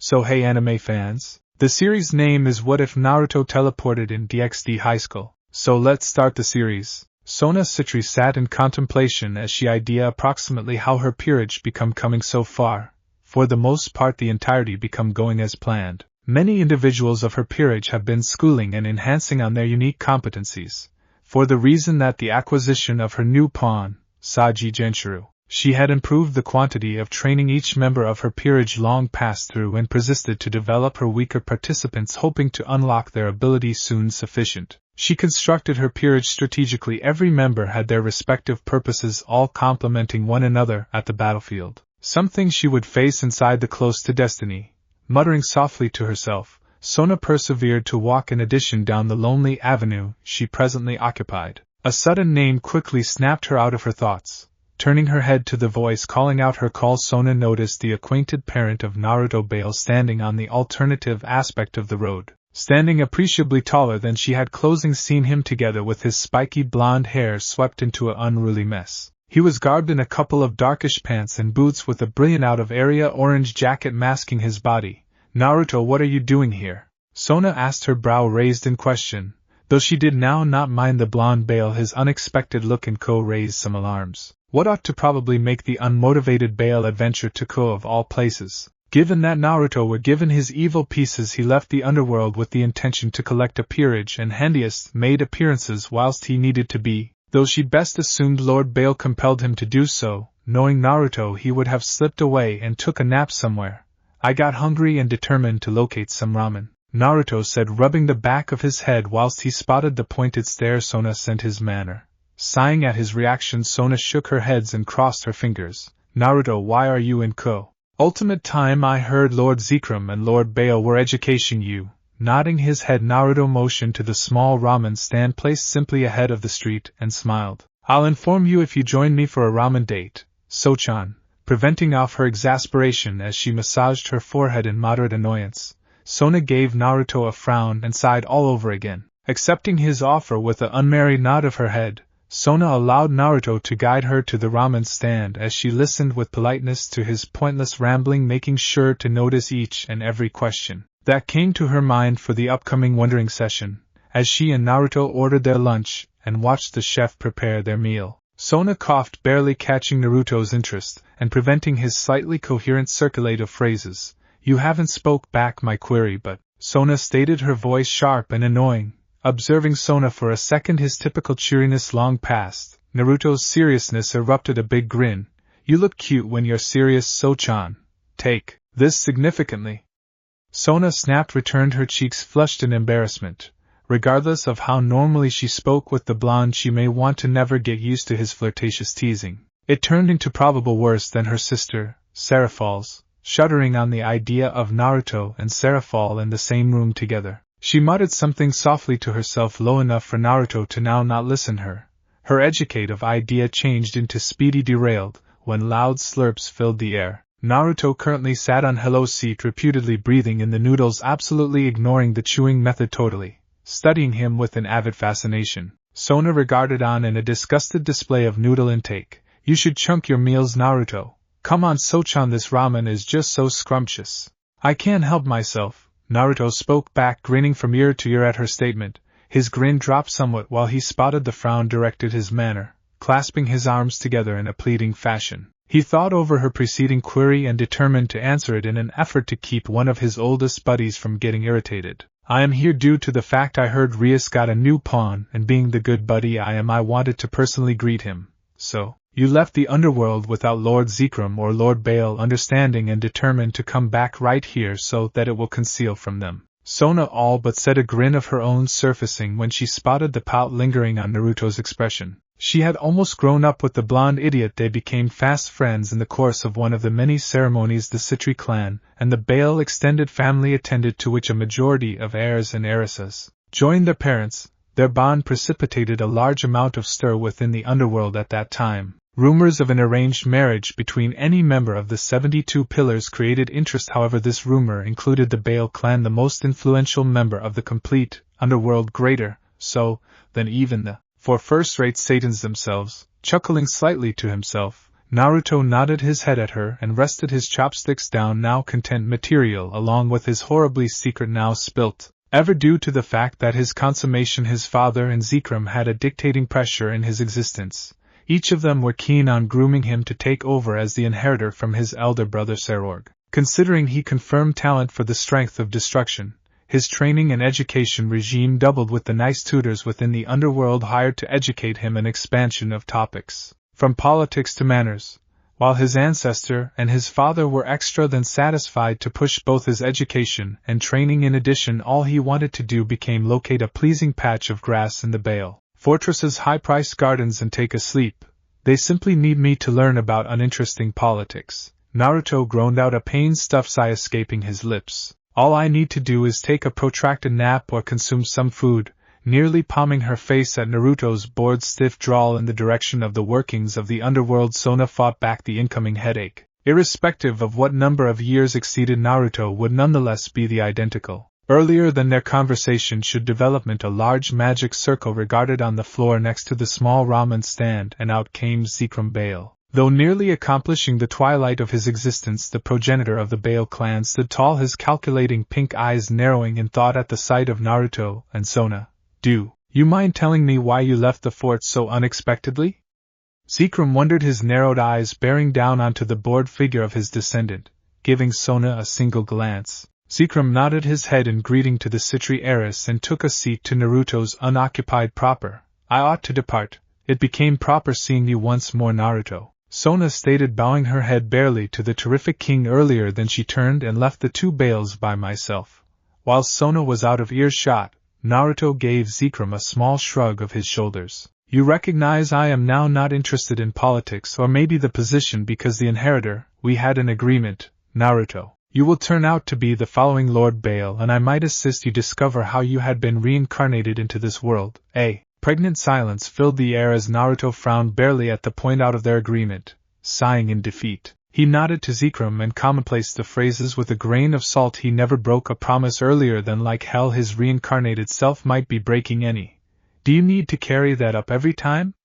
So hey anime fans, the series name is What If Naruto Teleported in DxD High School. So let's start the series. Sona Citri sat in contemplation as she idea approximately how her peerage become coming so far. For the most part the entirety become going as planned. Many individuals of her peerage have been schooling and enhancing on their unique competencies, for the reason that the acquisition of her new pawn, Saji Genshuru, she had improved the quantity of training each member of her peerage long passed through and persisted to develop her weaker participants hoping to unlock their ability soon sufficient. She constructed her peerage strategically. Every member had their respective purposes all complementing one another at the battlefield, something she would face inside the Close to Destiny. Muttering softly to herself, Sona persevered to walk in addition down the lonely avenue she presently occupied. A sudden name quickly snapped her out of her thoughts. Turning her head to the voice calling out her call, Sona noticed the acquainted parent of Naruto, Baal, standing on the alternative aspect of the road, standing appreciably taller than she had closing seen him, together with his spiky blonde hair swept into an unruly mess. He was garbed in a couple of darkish pants and boots with a brilliant out-of-area orange jacket masking his body. Naruto, what are you doing here? Sona asked, her brow raised in question, though she did now not mind the blonde Baal. His unexpected look and co raised some alarms. What ought to probably make the unmotivated Baal adventure to Ko of all places? Given that Naruto were given his evil pieces, he left the underworld with the intention to collect a peerage and handiest made appearances whilst he needed to be, though she best assumed Lord Baal compelled him to do so. Knowing Naruto, he would have slipped away and took a nap somewhere. I got hungry and determined to locate some ramen, Naruto said, rubbing the back of his head whilst he spotted the pointed stare Sona sent his manner. Sighing at his reaction, Sona shook her head and crossed her fingers. Naruto, why are you in Ko? Ultimate time I heard Lord Zekrom and Lord Baal were educating you. Nodding his head, Naruto motioned to the small ramen stand placed simply ahead of the street and smiled. I'll inform you if you join me for a ramen date, So-chan. Preventing off her exasperation as she massaged her forehead in moderate annoyance, Sona gave Naruto a frown and sighed all over again. Accepting his offer with an unmerry nod of her head, Sona allowed Naruto to guide her to the ramen stand as she listened with politeness to his pointless rambling, making sure to notice each and every question that came to her mind for the upcoming wondering session. As she and Naruto ordered their lunch and watched the chef prepare their meal, Sona coughed, barely catching Naruto's interest and preventing his slightly coherent circulate of phrases. You haven't spoke back my query, but, Sona stated, her voice sharp and annoying. Observing Sona for a second, his typical cheeriness long past, Naruto's seriousness erupted a big grin. You look cute when you're serious, So-chan. Take this significantly. Sona snapped, returned, her cheeks flushed in embarrassment. Regardless of how normally she spoke with the blonde, she may want to never get used to his flirtatious teasing. It turned into probable worse than her sister, Seraphals, shuddering on the idea of Naruto and Seraphal in the same room together. She muttered something softly to herself, low enough for Naruto to now not listen her. Her educative idea changed into speedy derailed when loud slurps filled the air. Naruto currently sat on Hello seat, reputedly breathing in the noodles, absolutely ignoring the chewing method totally, studying him with an avid fascination. Sona regarded on in a disgusted display of noodle intake. You should chunk your meals, Naruto. Come on, So-chan, this ramen is just so scrumptious. I can't help myself, Naruto spoke back, grinning from ear to ear at her statement. His grin dropped somewhat while he spotted the frown directed his manner, clasping his arms together in a pleading fashion. He thought over her preceding query and determined to answer it in an effort to keep one of his oldest buddies from getting irritated. I am here due to the fact I heard Rias got a new pawn, and being the good buddy I am, I wanted to personally greet him. So, you left the underworld without Lord Zekrom or Lord Baal understanding and determined to come back right here so that it will conceal from them. Sona all but said, a grin of her own surfacing when she spotted the pout lingering on Naruto's expression. She had almost grown up with the blonde idiot. They became fast friends in the course of one of the many ceremonies the Citri clan and the Baal extended family attended, to which a majority of heirs and heiresses joined their parents. Their bond precipitated a large amount of stir within the underworld at that time. Rumors of an arranged marriage between any member of the 72 Pillars created interest. However, this rumor included the Baal clan, the most influential member of the complete underworld, greater so than even the 4 first-rate Satans themselves. Chuckling slightly to himself, Naruto nodded his head at her and rested his chopsticks down now content material along with his horribly secret now spilt, ever due to the fact that his consummation his father and Zekrom had a dictating pressure in his existence. Each of them were keen on grooming him to take over as the inheritor from his elder brother Serorg. Considering he confirmed talent for the strength of destruction, his training and education regime doubled with the nice tutors within the underworld hired to educate him an expansion of topics, from politics to manners, while his ancestor and his father were extra than satisfied to push both his education and training. In addition, all he wanted to do became locate a pleasing patch of grass in the Baal Fortress's high-priced gardens and take a sleep. They simply need me to learn about uninteresting politics. Naruto groaned out, a pain-stuffed sigh escaping his lips. All I need to do is take a protracted nap or consume some food. Nearly palming her face at Naruto's bored stiff drawl in the direction of the workings of the underworld, Sona fought back the incoming headache. Irrespective of what number of years exceeded, Naruto would nonetheless be the identical. Earlier than their conversation should development a large magic circle regarded on the floor next to the small ramen stand, and out came Zekrom Baal. Though nearly accomplishing the twilight of his existence, the progenitor of the Baal clan stood tall, his calculating pink eyes narrowing in thought at the sight of Naruto and Sona. Do you mind telling me why you left the fort so unexpectedly? Zekrom wondered, his narrowed eyes bearing down onto the bored figure of his descendant, giving Sona a single glance. Zekrom nodded his head in greeting to the Citri heiress and took a seat to Naruto's unoccupied proper. I ought to depart. It became proper seeing you once more, Naruto, Sona stated, bowing her head barely to the terrific king. Earlier than she turned and left the two Baals by myself. While Sona was out of earshot, Naruto gave Zekrom a small shrug of his shoulders. You recognize I am now not interested in politics or maybe the position because the inheritor, we had an agreement, Naruto. You will turn out to be the following Lord Baal, and I might assist you discover how you had been reincarnated into this world. A pregnant silence filled the air as Naruto frowned barely at the point out of their agreement, sighing in defeat. He nodded to Zekrom and commonplaced the phrases with a grain of salt. He never broke a promise earlier than like hell his reincarnated self might be breaking any. Do you need to carry that up every time?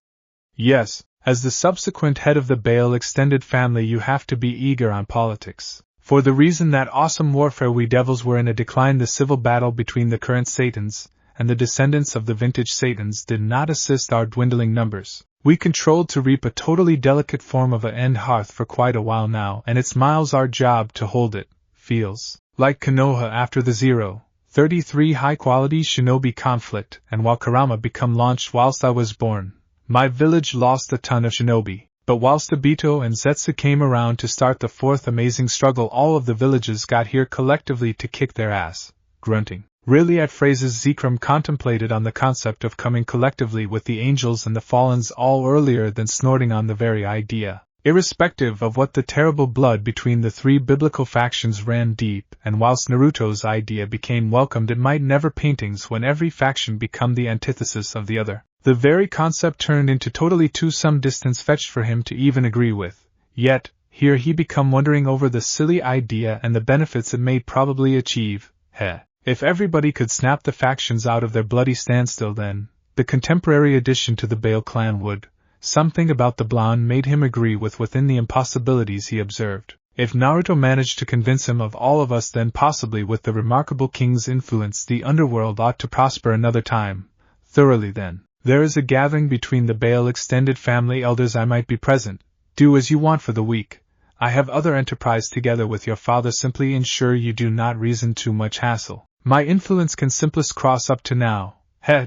Yes, as the subsequent head of the Baal extended family you have to be eager on politics. For the reason that awesome warfare we devils were in a decline, the civil battle between the current Satans and the descendants of the vintage Satans did not assist our dwindling numbers. We controlled to reap a totally delicate form of a end hearth for quite a while now, and it's miles our job to hold it. Feels like Konoha after the 033 high-quality shinobi conflict, and while Kurama become launched whilst I was born, my village lost a ton of shinobi. But whilst Obito and Zetsu came around to start the fourth amazing struggle, all of the villages got here collectively to kick their ass. Grunting really at phrases Zekrom contemplated on the concept of coming collectively with the angels and the fallens all earlier than snorting on the very idea. Irrespective of what the terrible blood between the three biblical factions ran deep, and whilst Naruto's idea became welcomed, it might never paintings when every faction become the antithesis of the other. The very concept turned into totally too some distance fetched for him to even agree with. Yet, here he become wondering over the silly idea and the benefits it may probably achieve. If everybody could snap the factions out of their bloody standstill, then the contemporary addition to the Baal clan would. Something about the blonde made him agree within the impossibilities he observed. If Naruto managed to convince him of all of us, then possibly with the remarkable king's influence the underworld ought to prosper another time. Thoroughly then. There is a gathering between the Baal extended family elders. I might be present. Do as you want for the week. I have other enterprise together with your father. Simply ensure you do not reason too much hassle. My influence can simplest cross up to now.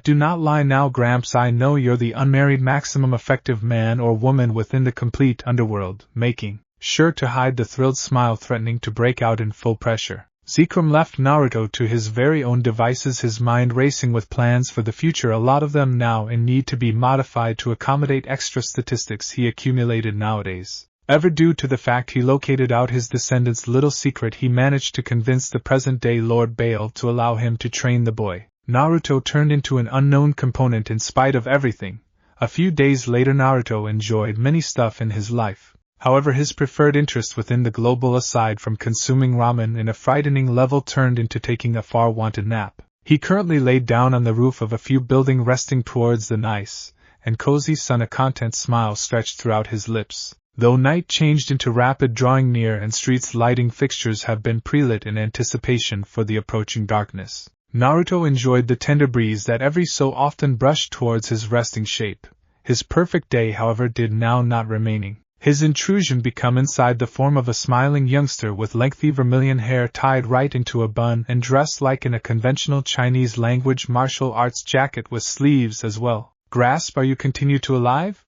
Do not lie now, Gramps. I know you're the unmarried maximum effective man or woman within the complete underworld, making sure to hide the thrilled smile threatening to break out in full pressure. Zekrom left Naruto to his very own devices, his mind racing with plans for the future, a lot of them now in need to be modified to accommodate extra statistics he accumulated nowadays. Ever due to the fact he located out his descendants' little secret, he managed to convince the present-day Lord Baal to allow him to train the boy. Naruto turned into an unknown component in spite of everything. A few days later, Naruto enjoyed many stuff in his life. However, his preferred interest within the global, aside from consuming ramen in a frightening level, turned into taking a far-wanted nap. He currently laid down on the roof of a few building, resting towards the nice and cozy sun. A content smile stretched throughout his lips. Though night changed into rapid drawing near and streets' lighting fixtures have been prelit in anticipation for the approaching darkness, Naruto enjoyed the tender breeze that every so often brushed towards his resting shape. His perfect day, however, did now not remaining. His intrusion become inside the form of a smiling youngster with lengthy vermilion hair tied right into a bun and dressed like in a conventional Chinese language martial arts jacket with sleeves as well. Grasp, are you continue to alive?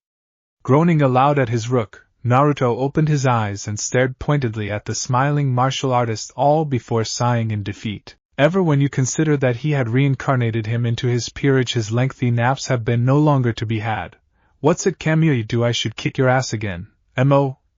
Groaning aloud at his rook, Naruto opened his eyes and stared pointedly at the smiling martial artist, all before sighing in defeat. Ever when you consider that he had reincarnated him into his peerage, his lengthy naps have been no longer to be had. What's it, Kamui? Do I should kick your ass again?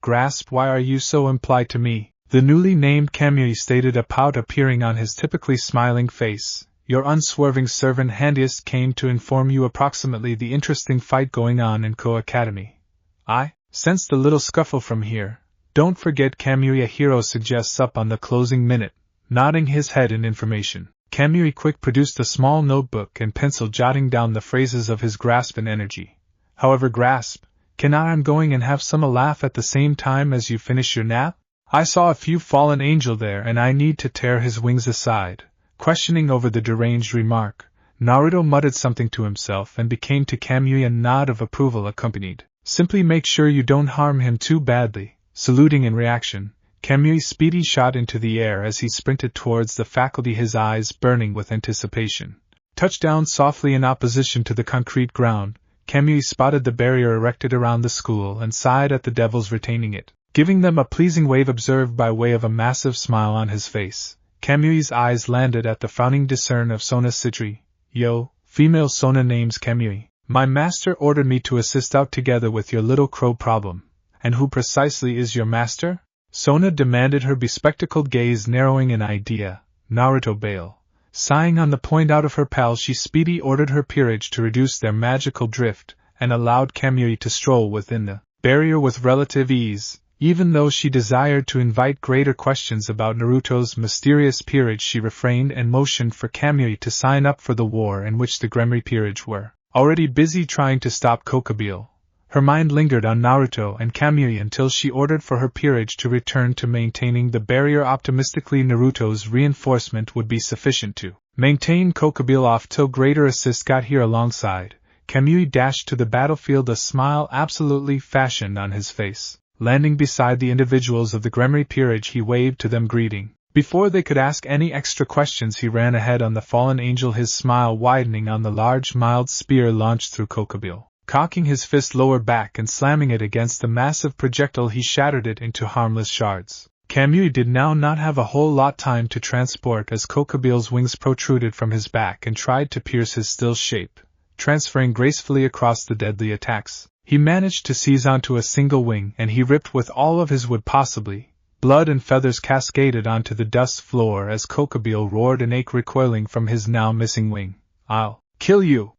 Grasp, why are you so implied to me? The newly named Kamui stated, a pout appearing on his typically smiling face. Your unswerving servant Handiest came to inform you approximately the interesting fight going on in Ko Academy. I sense the little scuffle from here. Don't forget, Kamui, a hero suggests up on the closing minute. Nodding his head in information, Kamui quick produced a small notebook and pencil, jotting down the phrases of his grasp and energy. However, Grasp, can I'm going and have some a laugh at the same time as you finish your nap? I saw a few fallen angel there and I need to tear his wings aside. Questioning over the deranged remark, Naruto muttered something to himself and became to Kamui a nod of approval accompanied. Simply make sure you don't harm him too badly. Saluting in reaction, Kamui speedy shot into the air as he sprinted towards the faculty, his eyes burning with anticipation. Touched down softly in opposition to the concrete ground, Kamui spotted the barrier erected around the school and sighed at the devils retaining it, giving them a pleasing wave observed by way of a massive smile on his face. Kamui's eyes landed at the frowning discern of Sona Citri. Yo, female Sona names Kamui. My master ordered me to assist out together with your little crow problem. And who precisely is your master? Sona demanded, her bespectacled gaze narrowing in idea. Naruto Baal. Sighing on the point out of her pal, she speedy ordered her peerage to reduce their magical drift, and allowed Kamui to stroll within the barrier with relative ease. Even though she desired to invite greater questions about Naruto's mysterious peerage, she refrained and motioned for Kamui to sign up for the war in which the Gremry peerage were already busy trying to stop Kokabeel. Her mind lingered on Naruto and Kamui until she ordered for her peerage to return to maintaining the barrier. Optimistically, Naruto's reinforcement would be sufficient to maintain Kokabeel off till greater assist got here alongside. Kamui dashed to the battlefield, a smile absolutely fashioned on his face. Landing beside the individuals of the Gremry peerage, he waved to them, greeting. Before they could ask any extra questions, he ran ahead on the fallen angel, his smile widening on the large mild spear launched through Kokabeel. Cocking his fist lower back and slamming it against the massive projectile, he shattered it into harmless shards. Kamui did now not have a whole lot time to transport, as Kokabeel's wings protruded from his back and tried to pierce his still shape. Transferring gracefully across the deadly attacks, he managed to seize onto a single wing, and he ripped with all of his wood possibly. Blood and feathers cascaded onto the dust floor as Kokabeel roared in ache, recoiling from his now missing wing. I'll kill you!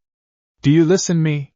Do you listen me?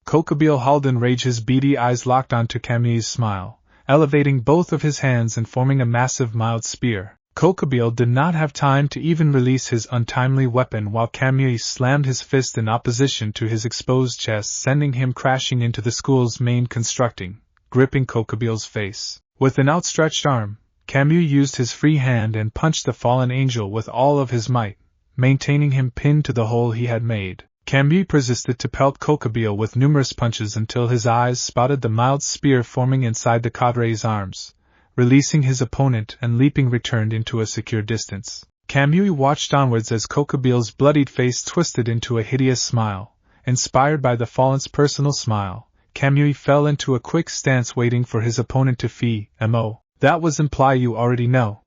Kokabeel howled in rage, his beady eyes locked onto Kamui's smile, elevating both of his hands and forming a massive mild spear. Kokabeel did not have time to even release his untimely weapon while Kamui slammed his fist in opposition to his exposed chest, sending him crashing into the school's main constructing, gripping Kokabeel's face. With an outstretched arm, Kamui used his free hand and punched the fallen angel with all of his might, maintaining him pinned to the hole he had made. Kamui persisted to pelt Kokabeel with numerous punches until his eyes spotted the mild spear forming inside the cadre's arms. Releasing his opponent and leaping returned into a secure distance. Kamui watched onwards as Kokabeel's bloodied face twisted into a hideous smile. Inspired by the fallen's personal smile, Kamui fell into a quick stance, waiting for his opponent to fee. That was imply you already know.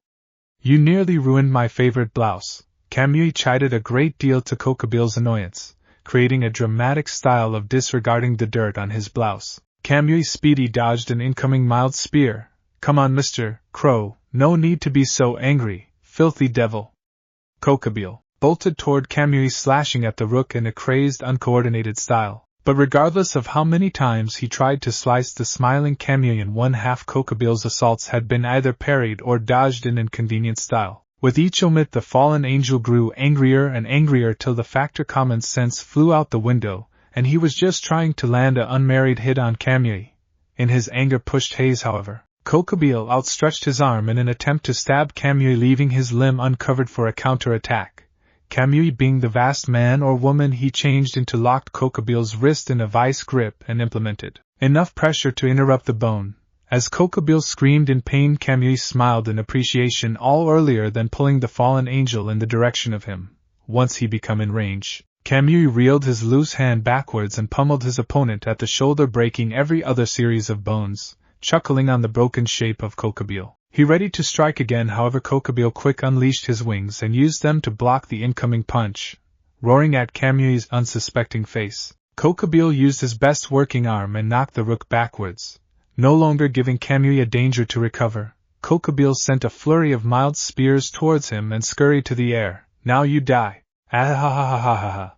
You nearly ruined my favorite blouse. Kamui chided a great deal to Kokabeel's annoyance, creating a dramatic style of disregarding the dirt on his blouse. Kamui speedy dodged an incoming mild spear. Come on, Mr. Crow, no need to be so angry, filthy devil. Kokabeel bolted toward Kamui, slashing at the rook in a crazed, uncoordinated style. But regardless of how many times he tried to slice the smiling Kamui in one half, Kokabeel's assaults had been either parried or dodged in inconvenient style. With each omit, the fallen angel grew angrier and angrier till the factor common sense flew out the window, and he was just trying to land an unmarried hit on Kamui. in his anger pushed haze however. Kokabeel outstretched his arm in an attempt to stab Kamui, leaving his limb uncovered for a counter-attack. Kamui, being the vast man or woman he changed into, locked Kokabeel's wrist in a vice grip and implemented enough pressure to interrupt the bone. As Kokabeel screamed in pain, Kamui smiled in appreciation all earlier than pulling the fallen angel in the direction of him. Once he became in range, Kamui reeled his loose hand backwards and pummeled his opponent at the shoulder, breaking every other series of bones, chuckling on the broken shape of Kokabeel. He ready to strike again, however Kokabeel quick unleashed his wings and used them to block the incoming punch. Roaring at Kamui's unsuspecting face, Kokabeel used his best working arm and knocked the rook backwards. No longer giving Kamui a danger to recover, Kokabeel sent a flurry of mild spears towards him and scurried to the air. Now you die. Ah-ha-ha-ha-ha-ha.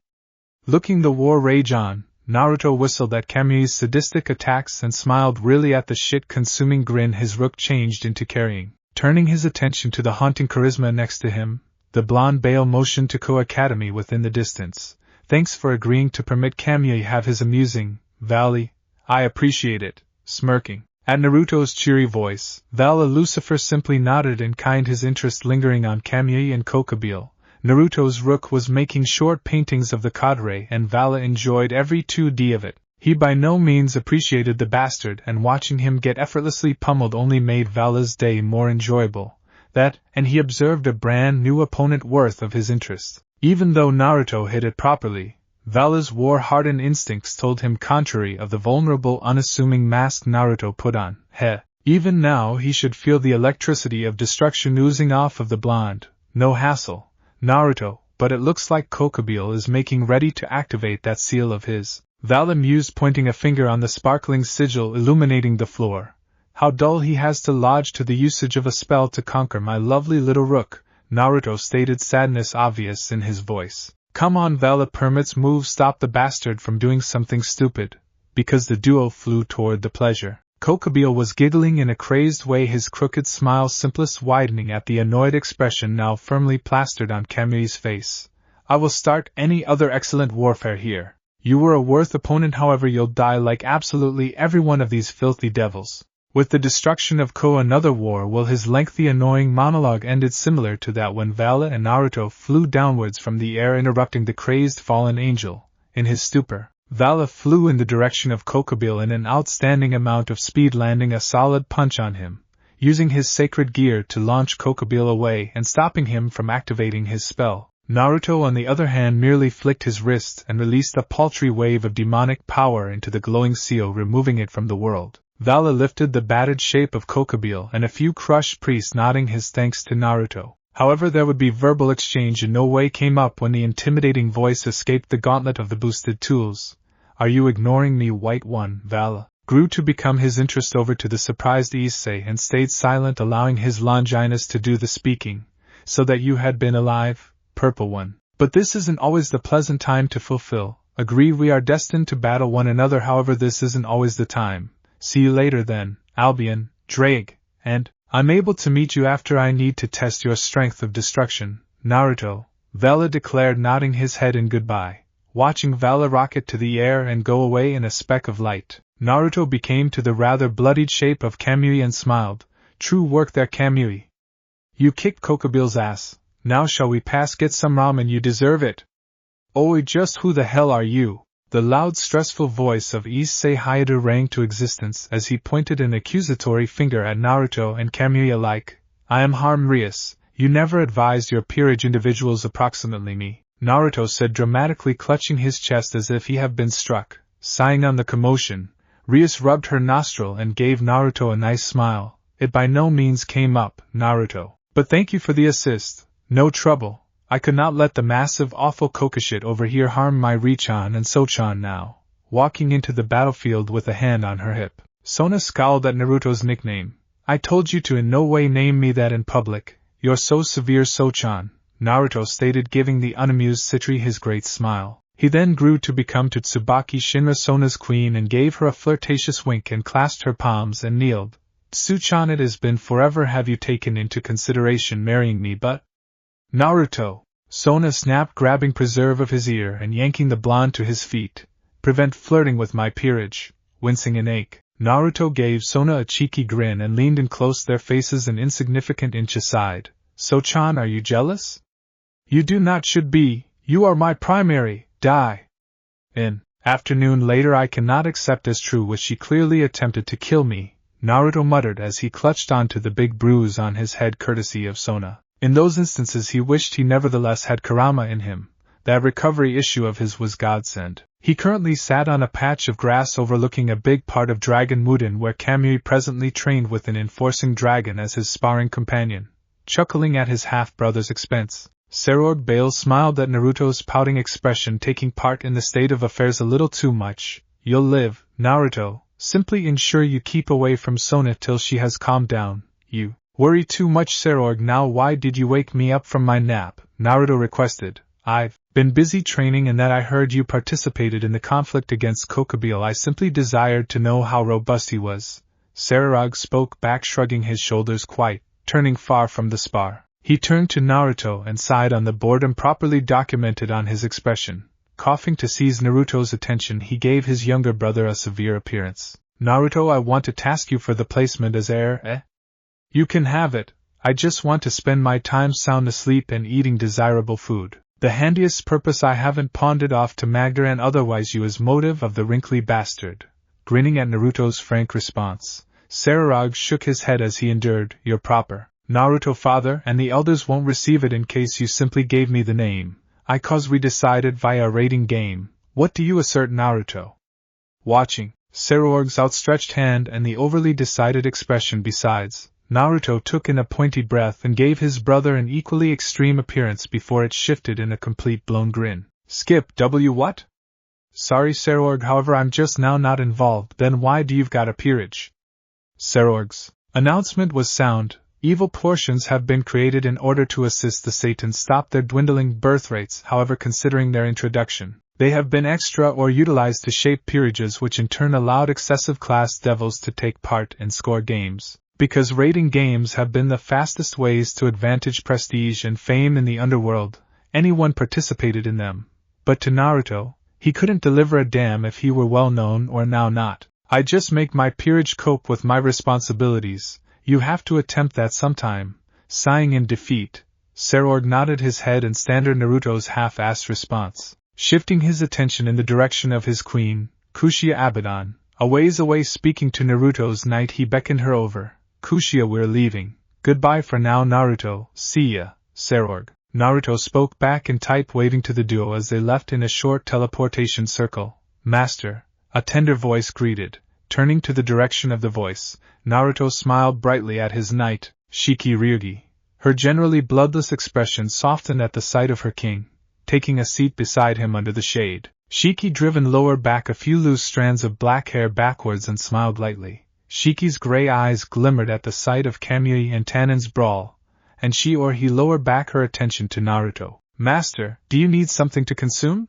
Looking the war rage on, Naruto whistled at Kamui's sadistic attacks and smiled really at the shit-consuming grin his rook changed into carrying. Turning his attention to the haunting charisma next to him, the blonde Baal motioned to Ko-Academy within the distance. Thanks for agreeing to permit Kamui have his amusing Valley. I appreciate it. Smirking at Naruto's cheery voice, Vala Lucifer simply nodded in kind, his interest lingering on Kamui and Kokabeel. Naruto's rook was making short paintings of the cadre and Vala enjoyed every 2D of it. He by no means appreciated the bastard, and watching him get effortlessly pummeled only made Vala's day more enjoyable. That, and he observed a brand new opponent worth of his interest. Even though Naruto hit it properly, Vala's war-hardened instincts told him contrary of the vulnerable, unassuming mask Naruto put on. Even now he should feel the electricity of destruction oozing off of the blonde. No hassle, Naruto, but it looks like Kokabeel is making ready to activate that seal of his. Vala mused, pointing a finger on the sparkling sigil illuminating the floor. How dull he has to lodge to the usage of a spell to conquer my lovely little rook, Naruto stated, sadness obvious in his voice. Come on, Vala, permits move, stop the bastard from doing something stupid. Because the duo flew toward the pleasure. Kokabeel was giggling in a crazed way, his crooked smile simplest widening at the annoyed expression now firmly plastered on Kamui's face. I will start any other excellent warfare here. You were a worth opponent, however you'll die like absolutely every one of these filthy devils. With the destruction of Ko, another war will. His lengthy annoying monologue ended similar to that when Vala and Naruto flew downwards from the air, interrupting the crazed fallen angel. In his stupor, Vala flew in the direction of Kokabeel in an outstanding amount of speed, landing a solid punch on him, using his sacred gear to launch Kokabeel away and stopping him from activating his spell. Naruto, on the other hand, merely flicked his wrist and released a paltry wave of demonic power into the glowing seal, removing it from the world. Vala lifted the battered shape of Kokabeel, and a few crushed priests nodding his thanks to Naruto. However, there would be verbal exchange in no way came up when the intimidating voice escaped the gauntlet of the boosted tools. Are you ignoring me, White One? Vala grew to become his interest over to the surprised Issei and stayed silent, allowing his Longinus to do the speaking. So that you had been alive, Purple One. But this isn't always the pleasant time to fulfill. Agree, we are destined to battle one another, however this isn't always the time. See you later then, Albion, Drake, and I'm able to meet you after I need to test your strength of destruction, Naruto, Vala declared, nodding his head in goodbye. Watching Vala rocket to the air and go away in a speck of light, Naruto became to the rather bloodied shape of Kamui and smiled. True work there, Kamui. You kicked Kokabeel's ass. Now shall we pass? Get some ramen, you deserve it. Oi, just who the hell are you? The loud, stressful voice of Issei Hayate rang to existence as he pointed an accusatory finger at Naruto and Kamui alike. I am Harmrius. You never advised your peerage individuals approximately me, Naruto said, dramatically clutching his chest as if he had been struck. Sighing on the commotion, Rias rubbed her nostril and gave Naruto a nice smile. It by no means came up, Naruto. But thank you for the assist. No trouble. I could not let the massive, awful Kokashit over here harm my Richan and Sochan now. Walking into the battlefield with a hand on her hip, Sona scowled at Naruto's nickname. I told you to in no way name me that in public. You're so severe, Sochan, Naruto stated, giving the unamused Citri his great smile. He then grew to become Tsubaki Shinra, Sona's queen, and gave her a flirtatious wink and clasped her palms and kneeled. Tsuchan, it has been forever. Have you taken into consideration marrying me? But Naruto, Sona snapped, grabbing preserve of his ear and yanking the blonde to his feet. Prevent flirting with my peerage, wincing in ache. Naruto gave Sona a cheeky grin and leaned in close, their faces an insignificant inch aside. So-chan, are you jealous? You do not should be, you are my primary, in afternoon later I cannot accept as true what she clearly attempted to kill me, Naruto muttered as he clutched onto the big bruise on his head courtesy of Sona. In those instances he wished he nevertheless had Kurama in him. That recovery issue of his was godsend. He currently sat on a patch of grass overlooking a big part of Dragon Muden where Kamui presently trained with an enforcing dragon as his sparring companion, chuckling at his half-brother's expense. Serorg Baal smiled at Naruto's pouting expression, taking part in the state of affairs a little too much. You'll live, Naruto, simply ensure you keep away from Sona till she has calmed down. You worry too much, Serorg. Now why did you wake me up from my nap? Naruto requested. I've been busy training and that I heard you participated in the conflict against Kokubile. I simply desired to know how robust he was. Serorg spoke back, shrugging his shoulders, quite turning far from the spar. He turned to Naruto and sighed on the boredom properly documented on his expression. Coughing to seize Naruto's attention, he gave his younger brother a severe appearance. Naruto, I want to task you for the placement as heir, You can have it. I just want to spend my time sound asleep and eating desirable food. The handiest purpose I haven't pawned it off to Magder and otherwise you as motive of the wrinkly bastard. Grinning at Naruto's frank response, Serorg shook his head as he endured. You're proper, Naruto father, and the elders won't receive it in case you simply gave me the name. Cause we decided via a rating game. What do you assert, Naruto? Watching Serorg's outstretched hand and the overly decided expression besides, Naruto took in a pointy breath and gave his brother an equally extreme appearance before it shifted in a complete blown grin. Skip W what? Sorry Serorg, however I'm just now not involved. Then why do you've got a peerage? Serorg's announcement was sound. Evil portions have been created in order to assist the Satans stop their dwindling birth rates. However, considering their introduction, they have been extra or utilized to shape peerages, which in turn allowed excessive class devils to take part in score games. Because rating games have been the fastest ways to advantage prestige and fame in the underworld, anyone participated in them. But to Naruto, he couldn't deliver a damn if he were well known or now not. I just make my peerage cope with my responsibilities. You have to attempt that sometime. Sighing in defeat, Serorg nodded his head and standard Naruto's half-assed response, shifting his attention in the direction of his queen, Kushia Abaddon. A ways away, speaking to Naruto's knight, he beckoned her over. Kushia, we're leaving. Goodbye for now, Naruto. See ya, Serorg. Naruto spoke back in type, waving to the duo as they left in a short teleportation circle. Master, a tender voice greeted. Turning to the direction of the voice, Naruto smiled brightly at his knight, Shiki Ryugi. Her generally bloodless expression softened at the sight of her king, taking a seat beside him under the shade. Shiki driven lowered back a few loose strands of black hair backwards and smiled lightly. Shiki's gray eyes glimmered at the sight of Kamui and Tannen's brawl, and she or he lowered back her attention to Naruto. Master, do you need something to consume?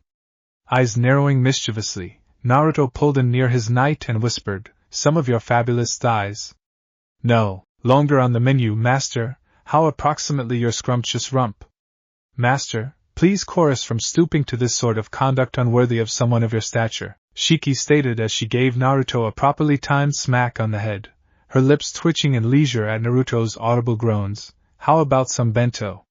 Eyes narrowing mischievously, Naruto pulled in near his knight and whispered, some of your fabulous thighs. No, longer on the menu, master. How approximately your scrumptious rump? Master, please chorus from stooping to this sort of conduct unworthy of someone of your stature, Shiki stated as she gave Naruto a properly timed smack on the head, her lips twitching in leisure at Naruto's audible groans. How about some bento?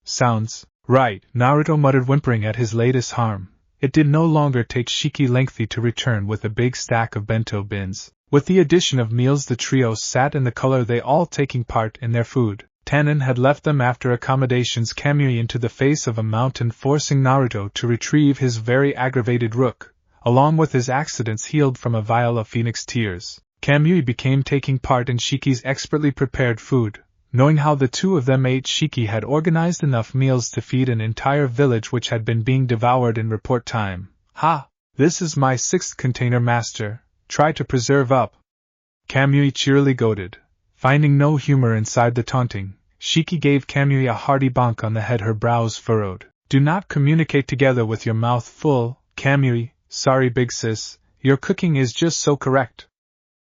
Sounds right, Naruto muttered, whimpering at his latest harm. It did no longer take Shiki lengthy to return with a big stack of bento bins. With the addition of meals, the trio sat in the color, they all taking part in their food. Tannen had left them after accommodations, Kamui into the face of a mountain, forcing Naruto to retrieve his very aggravated rook, along with his accidents healed from a vial of phoenix tears. Kamui became taking part in Shiki's expertly prepared food. Knowing how the two of them ate, Shiki had organized enough meals to feed an entire village which had been being devoured in report time. Ha! This is my 6th container, master. Try to preserve up. Kamui cheerily goaded. Finding no humor inside the taunting, Shiki gave Kamui a hearty bonk on the head, her brows furrowed. Do not communicate together with your mouth full, Kamui. Sorry, big sis, your cooking is just so correct.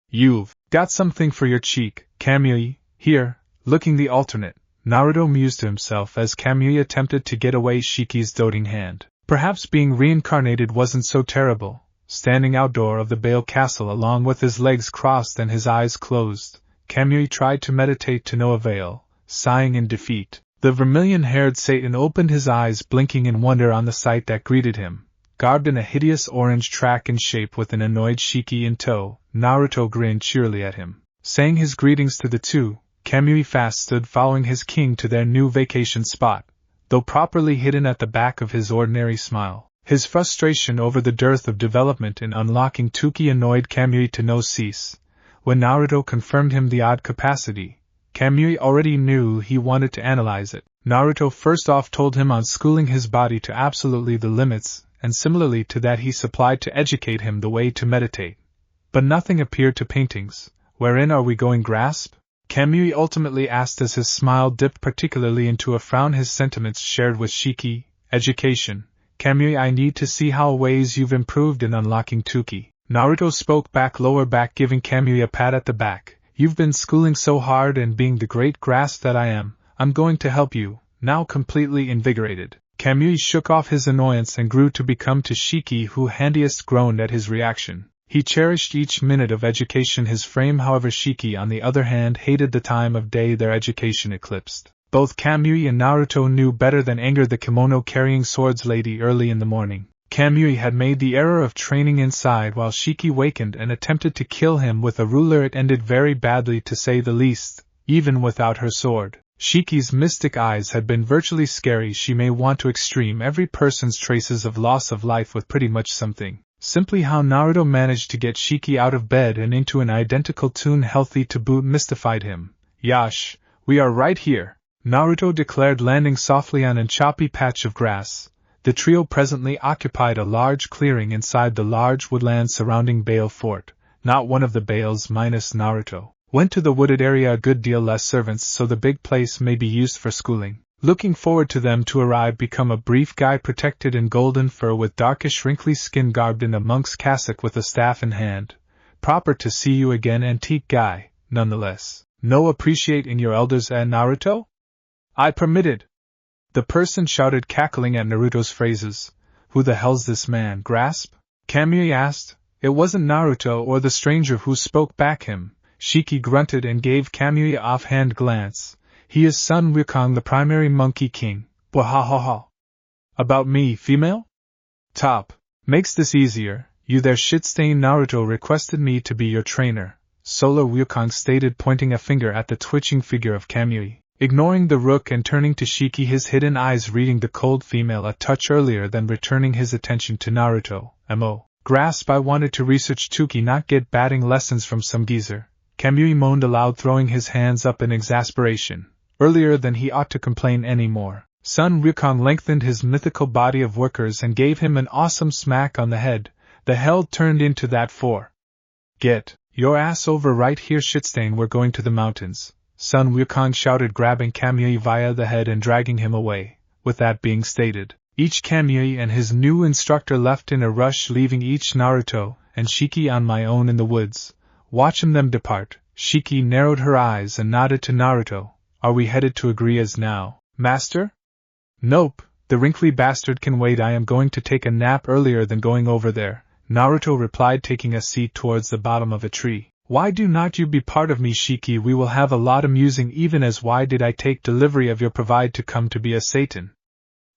You've got something for your cheek, Kamui. Here. Looking the alternate, Naruto mused to himself as Kamui attempted to get away Shiki's doting hand. Perhaps being reincarnated wasn't so terrible. standing outdoor of the Baal castle along with his legs crossed and his eyes closed. Kamui tried to meditate to no avail, sighing in defeat. The vermilion-haired Satan opened his eyes, blinking in wonder on the sight that greeted him. Garbed in a hideous orange track in shape with an annoyed Shiki in tow, Naruto grinned cheerily at him. Saying his greetings to the two, Kamui fast stood following his king to their new vacation spot, though properly hidden at the back of his ordinary smile. His frustration over the dearth of development in unlocking Tuki annoyed Kamui to no cease. When Naruto confirmed him the odd capacity, Kamui already knew he wanted to analyze it. Naruto first off told him on schooling his body to absolutely the limits, and similarly to that he supplied to educate him the way to meditate. But nothing appeared to paintings. Wherein are we going, grasp? Kamui ultimately asked as his smile dipped particularly into a frown, his sentiments shared with Shiki. Education. Kamui, I need to see how ways you've improved in unlocking Tuki. Naruto spoke back, lower back, giving Kamui a pat at the back. You've been schooling so hard, and being the great grasp that I am, I'm going to help you. Now completely invigorated, Kamui shook off his annoyance and grew to become to Shiki, who handiest groaned at his reaction. He cherished each minute of education his frame, however Shiki on the other hand hated the time of day their education eclipsed. Both Kamui and Naruto knew better than anger the kimono-carrying swords lady early in the morning. Kamui had made the error of training inside while Shiki wakened and attempted to kill him with a ruler. It ended very badly, to say the least, even without her sword. Shiki's mystic eyes had been virtually scary. She may want to extreme every person's traces of loss of life with pretty much something. Simply how Naruto managed to get Shiki out of bed and into an identical tune, healthy to boot, mystified him. Yash, we are right here, Naruto declared, landing softly on a choppy patch of grass. The trio presently occupied a large clearing inside the large woodland surrounding Baal Fort. Not one of the Baals minus Naruto went to the wooded area, a good deal less servants, so the big place may be used for schooling. Looking forward to them to arrive become a brief guy protected in golden fur with darkish wrinkly skin, garbed in a monk's cassock with a staff in hand. Proper to see you again, antique guy, nonetheless. No appreciate in your elders, Naruto? I permitted. The person shouted, cackling at Naruto's phrases. Who the hell's this man, grasp? Kamui asked. It wasn't Naruto or the stranger who spoke back him. Shiki grunted and gave Kamui an offhand glance. He is Sun Wukong, the primary monkey king. Wahahaha. About me, female? Top. Makes this easier. You there, shitstain. Naruto requested me to be your trainer, Solar Wukong stated, pointing a finger at the twitching figure of Kamui. Ignoring the rook and turning to Shiki, his hidden eyes reading the cold female a touch earlier than returning his attention to Naruto. Mo. Grasp, I wanted to research Tuki, not get batting lessons from some geezer. Kamui moaned aloud, throwing his hands up in exasperation. Earlier than he ought to complain anymore. Sun Wukong lengthened his mythical body of workers and gave him an awesome smack on the head. The hell turned into that for? Get your ass over right here, shitstain, we're going to the mountains, Sun Wukong shouted, grabbing Kamui via the head and dragging him away. With that being stated, each Kamui and his new instructor left in a rush, leaving each Naruto and Shiki on my own in the woods. Watching them depart, Shiki narrowed her eyes and nodded to Naruto. Are we headed to agree as now, master? Nope, the wrinkly bastard can wait. I am going to take a nap earlier than going over there, Naruto replied, taking a seat towards the bottom of a tree. Why do not you be part of me, Shiki? We will have a lot amusing, even as why did I take delivery of your provide to come to be a Satan?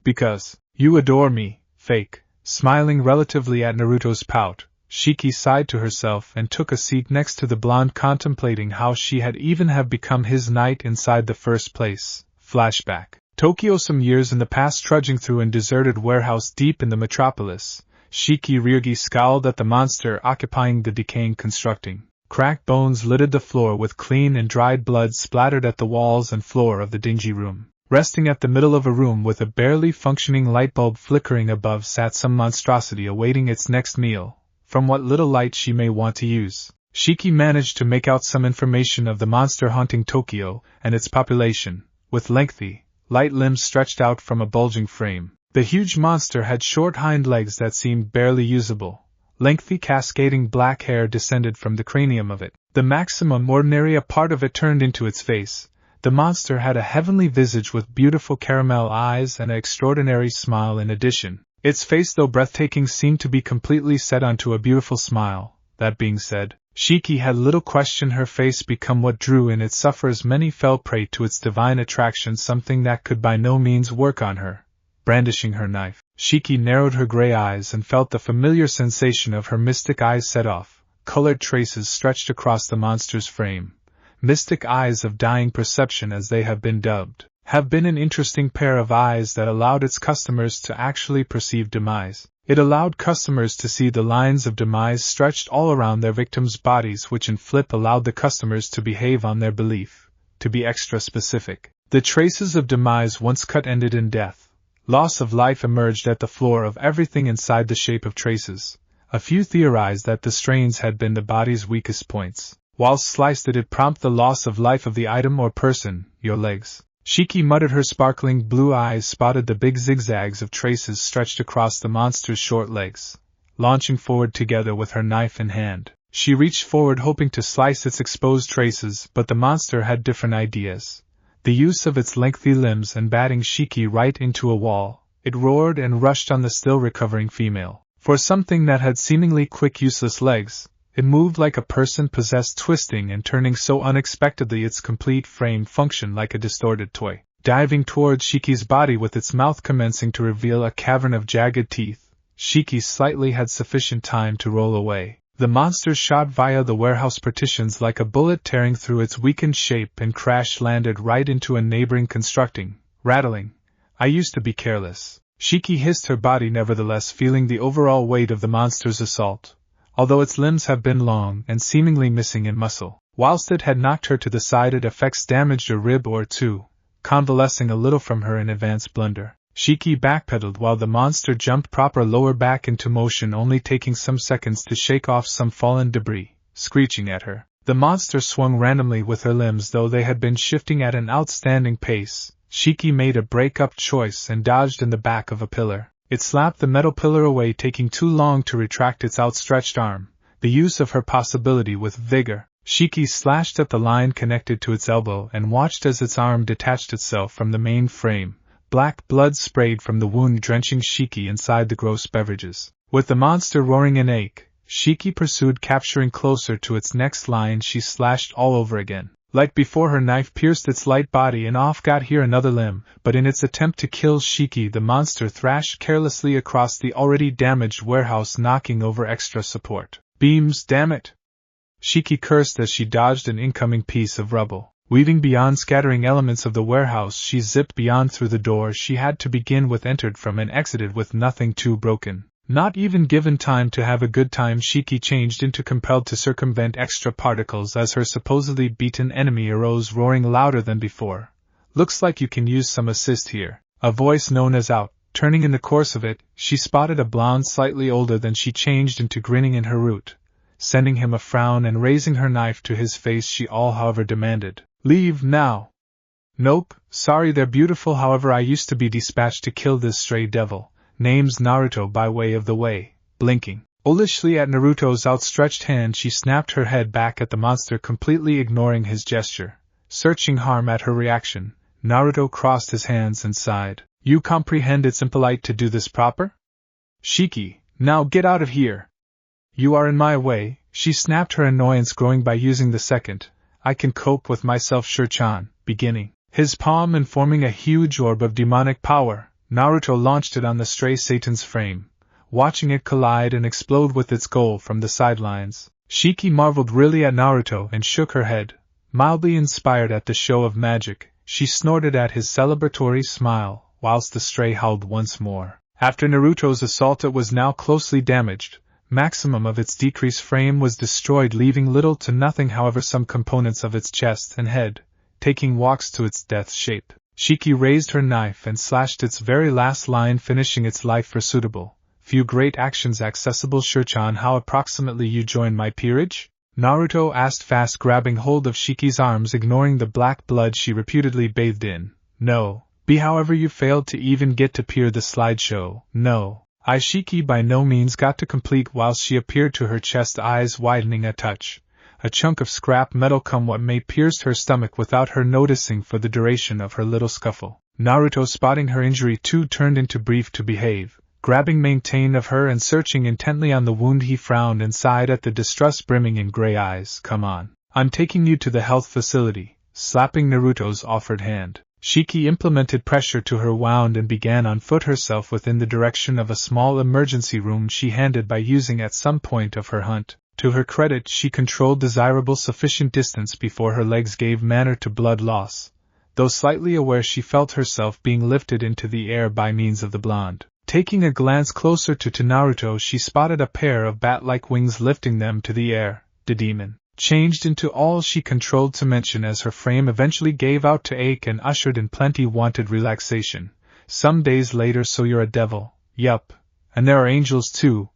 Because you adore me, fake. Smiling relatively at Naruto's pout, Shiki sighed to herself and took a seat next to the blonde, contemplating how she had even have become his knight inside the first place. Flashback. Tokyo, some years in the past, trudging through a deserted warehouse deep in the metropolis. Shiki Ryugi scowled at the monster occupying the decaying constructing. Cracked bones littered the floor with clean and dried blood splattered at the walls and floor of the dingy room. Resting at the middle of a room with a barely functioning light bulb flickering above sat some monstrosity awaiting its next meal. From what little light she may want to use, Shiki managed to make out some information of the monster haunting Tokyo and its population. With lengthy, light limbs stretched out from a bulging frame, the huge monster had short hind legs that seemed barely usable. Lengthy cascading black hair descended from the cranium of it. The maximum ordinary a part of it turned into its face. The monster had a heavenly visage with beautiful caramel eyes and an extraordinary smile in addition. Its face, though breathtaking, seemed to be completely set onto a beautiful smile. That being said, Shiki had little question her face become what drew in its sufferers. Many fell prey to its divine attraction, something that could by no means work on her. Brandishing her knife, Shiki narrowed her gray eyes and felt the familiar sensation of her mystic eyes set off. Colored traces stretched across the monster's frame. Mystic eyes of dying perception, as they have been dubbed, have been an interesting pair of eyes that allowed its customers to actually perceive demise. It allowed customers to see the lines of demise stretched all around their victims' bodies, which in flip allowed the customers to behave on their belief. To be extra specific, the traces of demise once cut ended in death. Loss of life emerged at the floor of everything inside the shape of traces. A few theorized that the strains had been the body's weakest points. Whilst sliced, it'd prompt the loss of life of the item or person. Your legs. Shiki muttered. Her sparkling blue eyes spotted the big zigzags of traces stretched across the monster's short legs. Launching forward together with her knife in hand, she reached forward hoping to slice its exposed traces, but the monster had different ideas. The use of its lengthy limbs and batting Shiki right into a wall, it roared and rushed on the still recovering female. For something that had seemingly quick, useless legs, it moved like a person possessed, twisting and turning so unexpectedly its complete frame functioned like a distorted toy. Diving towards Shiki's body with its mouth commencing to reveal a cavern of jagged teeth, Shiki slightly had sufficient time to roll away. The monster shot via the warehouse partitions like a bullet, tearing through its weakened shape and crash-landed right into a neighboring constructing, rattling. I used to be careless. Shiki hissed, her body nevertheless feeling the overall weight of the monster's assault. Although its limbs have been long and seemingly missing in muscle, whilst it had knocked her to the side, it effects damaged a rib or two, convalescing a little from her in advance blunder. Shiki backpedaled while the monster jumped proper lower back into motion, only taking some seconds to shake off some fallen debris. Screeching at her, the monster swung randomly with her limbs, though they had been shifting at an outstanding pace. Shiki made a break-up choice and dodged in the back of a pillar. It slapped the metal pillar away, taking too long to retract its outstretched arm. The use of her possibility with vigor, Shiki slashed at the line connected to its elbow and watched as its arm detached itself from the main frame. Black blood sprayed from the wound, drenching Shiki inside the gross beverages. With the monster roaring in ache, Shiki pursued, capturing closer to its next line. She slashed all over again. Like before, her knife pierced its light body and off got here another limb, but in its attempt to kill Shiki, the monster thrashed carelessly across the already damaged warehouse, knocking over extra support beams. Damn it! Shiki cursed as she dodged an incoming piece of rubble. Weaving beyond scattering elements of the warehouse, she zipped beyond through the door she had to begin with, entered from and exited with nothing too broken. Not even given time to have a good time, Shiki changed into compelled to circumvent extra particles as her supposedly beaten enemy arose, roaring louder than before. Looks like you can use some assist here. A voice known as out. Turning in the course of it, she spotted a blonde slightly older than she, changed into grinning in her route. Sending him a frown and raising her knife to his face, she all however demanded, "Leave now." "Nope, sorry, they're beautiful, however I used to be dispatched to kill this stray devil. Name's Naruto, by way of the way." Blinking olishly at Naruto's outstretched hand, she snapped her head back at the monster, completely ignoring his gesture. Searching harm at her reaction, Naruto crossed his hands and sighed. "You comprehend it's impolite to do this proper? Shiki, now get out of here. You are in my way," she snapped, her annoyance growing by using the second. "I can cope with myself, Sure-chan." Beginning his palm and forming a huge orb of demonic power, Naruto launched it on the stray Satan's frame, watching it collide and explode with its goal from the sidelines. Shiki marveled really at Naruto and shook her head. Mildly inspired at the show of magic, she snorted at his celebratory smile, whilst the stray howled once more. After Naruto's assault, it was now closely damaged. Maximum of its decreased frame was destroyed, leaving little to nothing, however, some components of its chest and head, taking walks to its death shape. Shiki raised her knife and slashed its very last line, finishing its life for suitable. "Few great actions accessible, Sure-chan. How approximately you join my peerage?" Naruto asked, fast grabbing hold of Shiki's arms, ignoring the black blood she reputedly bathed in. "No, be however you failed to even get to peer the slideshow. No. Shiki by no means got to complete whilst she appeared to her chest, eyes widening a touch. A chunk of scrap metal come what may pierced her stomach without her noticing for the duration of her little scuffle. Naruto, spotting her injury too, turned into brief to behave, Grabbing maintain of her and searching intently on the wound, he frowned and sighed at the distress brimming in gray eyes. Come on. I'm taking you to the health facility. Slapping Naruto's offered hand, Shiki implemented pressure to her wound and began on foot herself within the direction of a small emergency room she handed by using at some point of her hunt. To her credit, she controlled desirable sufficient distance before her legs gave manner to blood loss, though slightly aware she felt herself being lifted into the air by means of the blonde. Taking a glance closer to Naruto, she spotted a pair of bat-like wings lifting them to the air. The demon changed into all she controlled to mention as her frame eventually gave out to ache and ushered in plenty wanted relaxation. Some days later, so you're a devil. Yup. And there are angels too.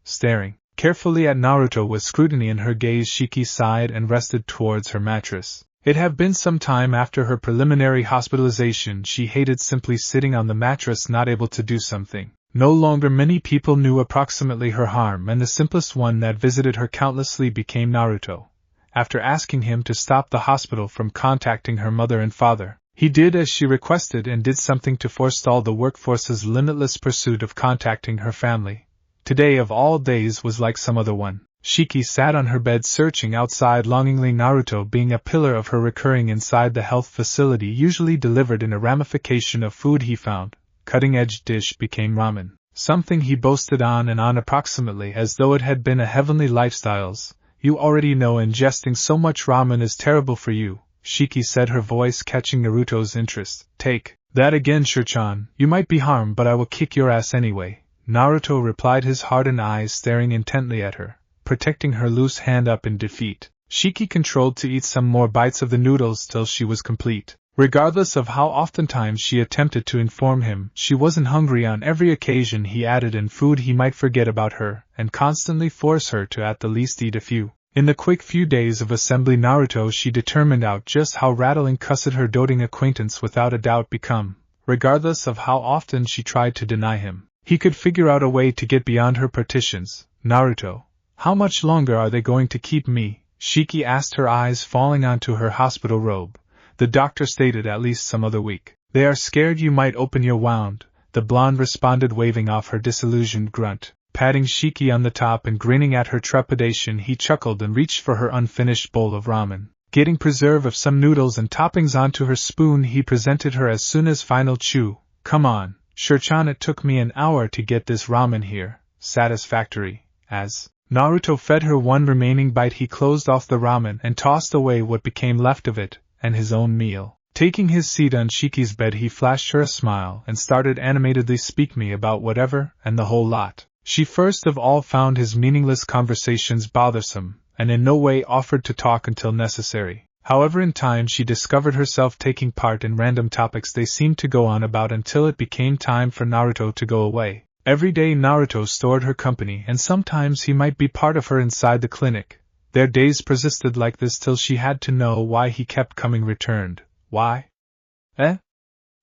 Staring carefully at Naruto with scrutiny in her gaze, Shiki sighed and rested towards her mattress. It had been some time after her preliminary hospitalization. She hated simply sitting on the mattress, not able to do something. No longer many people knew approximately her harm, and the simplest one that visited her countlessly became Naruto. After asking him to stop the hospital from contacting her mother and father, he did as she requested and did something to forestall the workforce's limitless pursuit of contacting her family. Today of all days was like some other one. Shiki sat on her bed searching outside longingly, Naruto being a pillar of her recurring inside the health facility, usually delivered in a ramification of food he found. Cutting-edge dish became ramen, something he boasted on and on approximately as though it had been a heavenly lifestyles. You already know ingesting so much ramen is terrible for you, Shiki said, her voice catching Naruto's interest. Take that again, Shirchan. You might be harmed, but I will kick your ass anyway, Naruto replied, his hardened eyes staring intently at her, protecting her loose hand up in defeat. Shiki controlled to eat some more bites of the noodles till she was complete. Regardless of how oftentimes she attempted to inform him she wasn't hungry, on every occasion he added in food he might forget about her and constantly force her to at the least eat a few. In the quick few days of assembly Naruto, she determined out just how rattling cussed her doting acquaintance without a doubt become. Regardless of how often she tried to deny him, he could figure out a way to get beyond her partitions. Naruto, how much longer are they going to keep me? Shiki asked, her eyes falling onto her hospital robe. The doctor stated at least some other week. They are scared you might open your wound, the blonde responded, waving off her disillusioned grunt. Patting Shiki on the top and grinning at her trepidation, he chuckled and reached for her unfinished bowl of ramen. Getting preserve of some noodles and toppings onto her spoon, he presented her as soon as final chew. Come on, Shirchan, it took me an hour to get this ramen here. Satisfactory. As Naruto fed her one remaining bite, he closed off the ramen and tossed away what became left of it, and his own meal. Taking his seat on Shiki's bed, he flashed her a smile and started animatedly speak me about whatever and the whole lot. She first of all found his meaningless conversations bothersome, and in no way offered to talk until necessary. However, in time she discovered herself taking part in random topics they seemed to go on about until it became time for Naruto to go away. Every day Naruto stored her company, and sometimes he might be part of her inside the clinic. Their days persisted like this till she had to know why he kept coming. Returned. Why?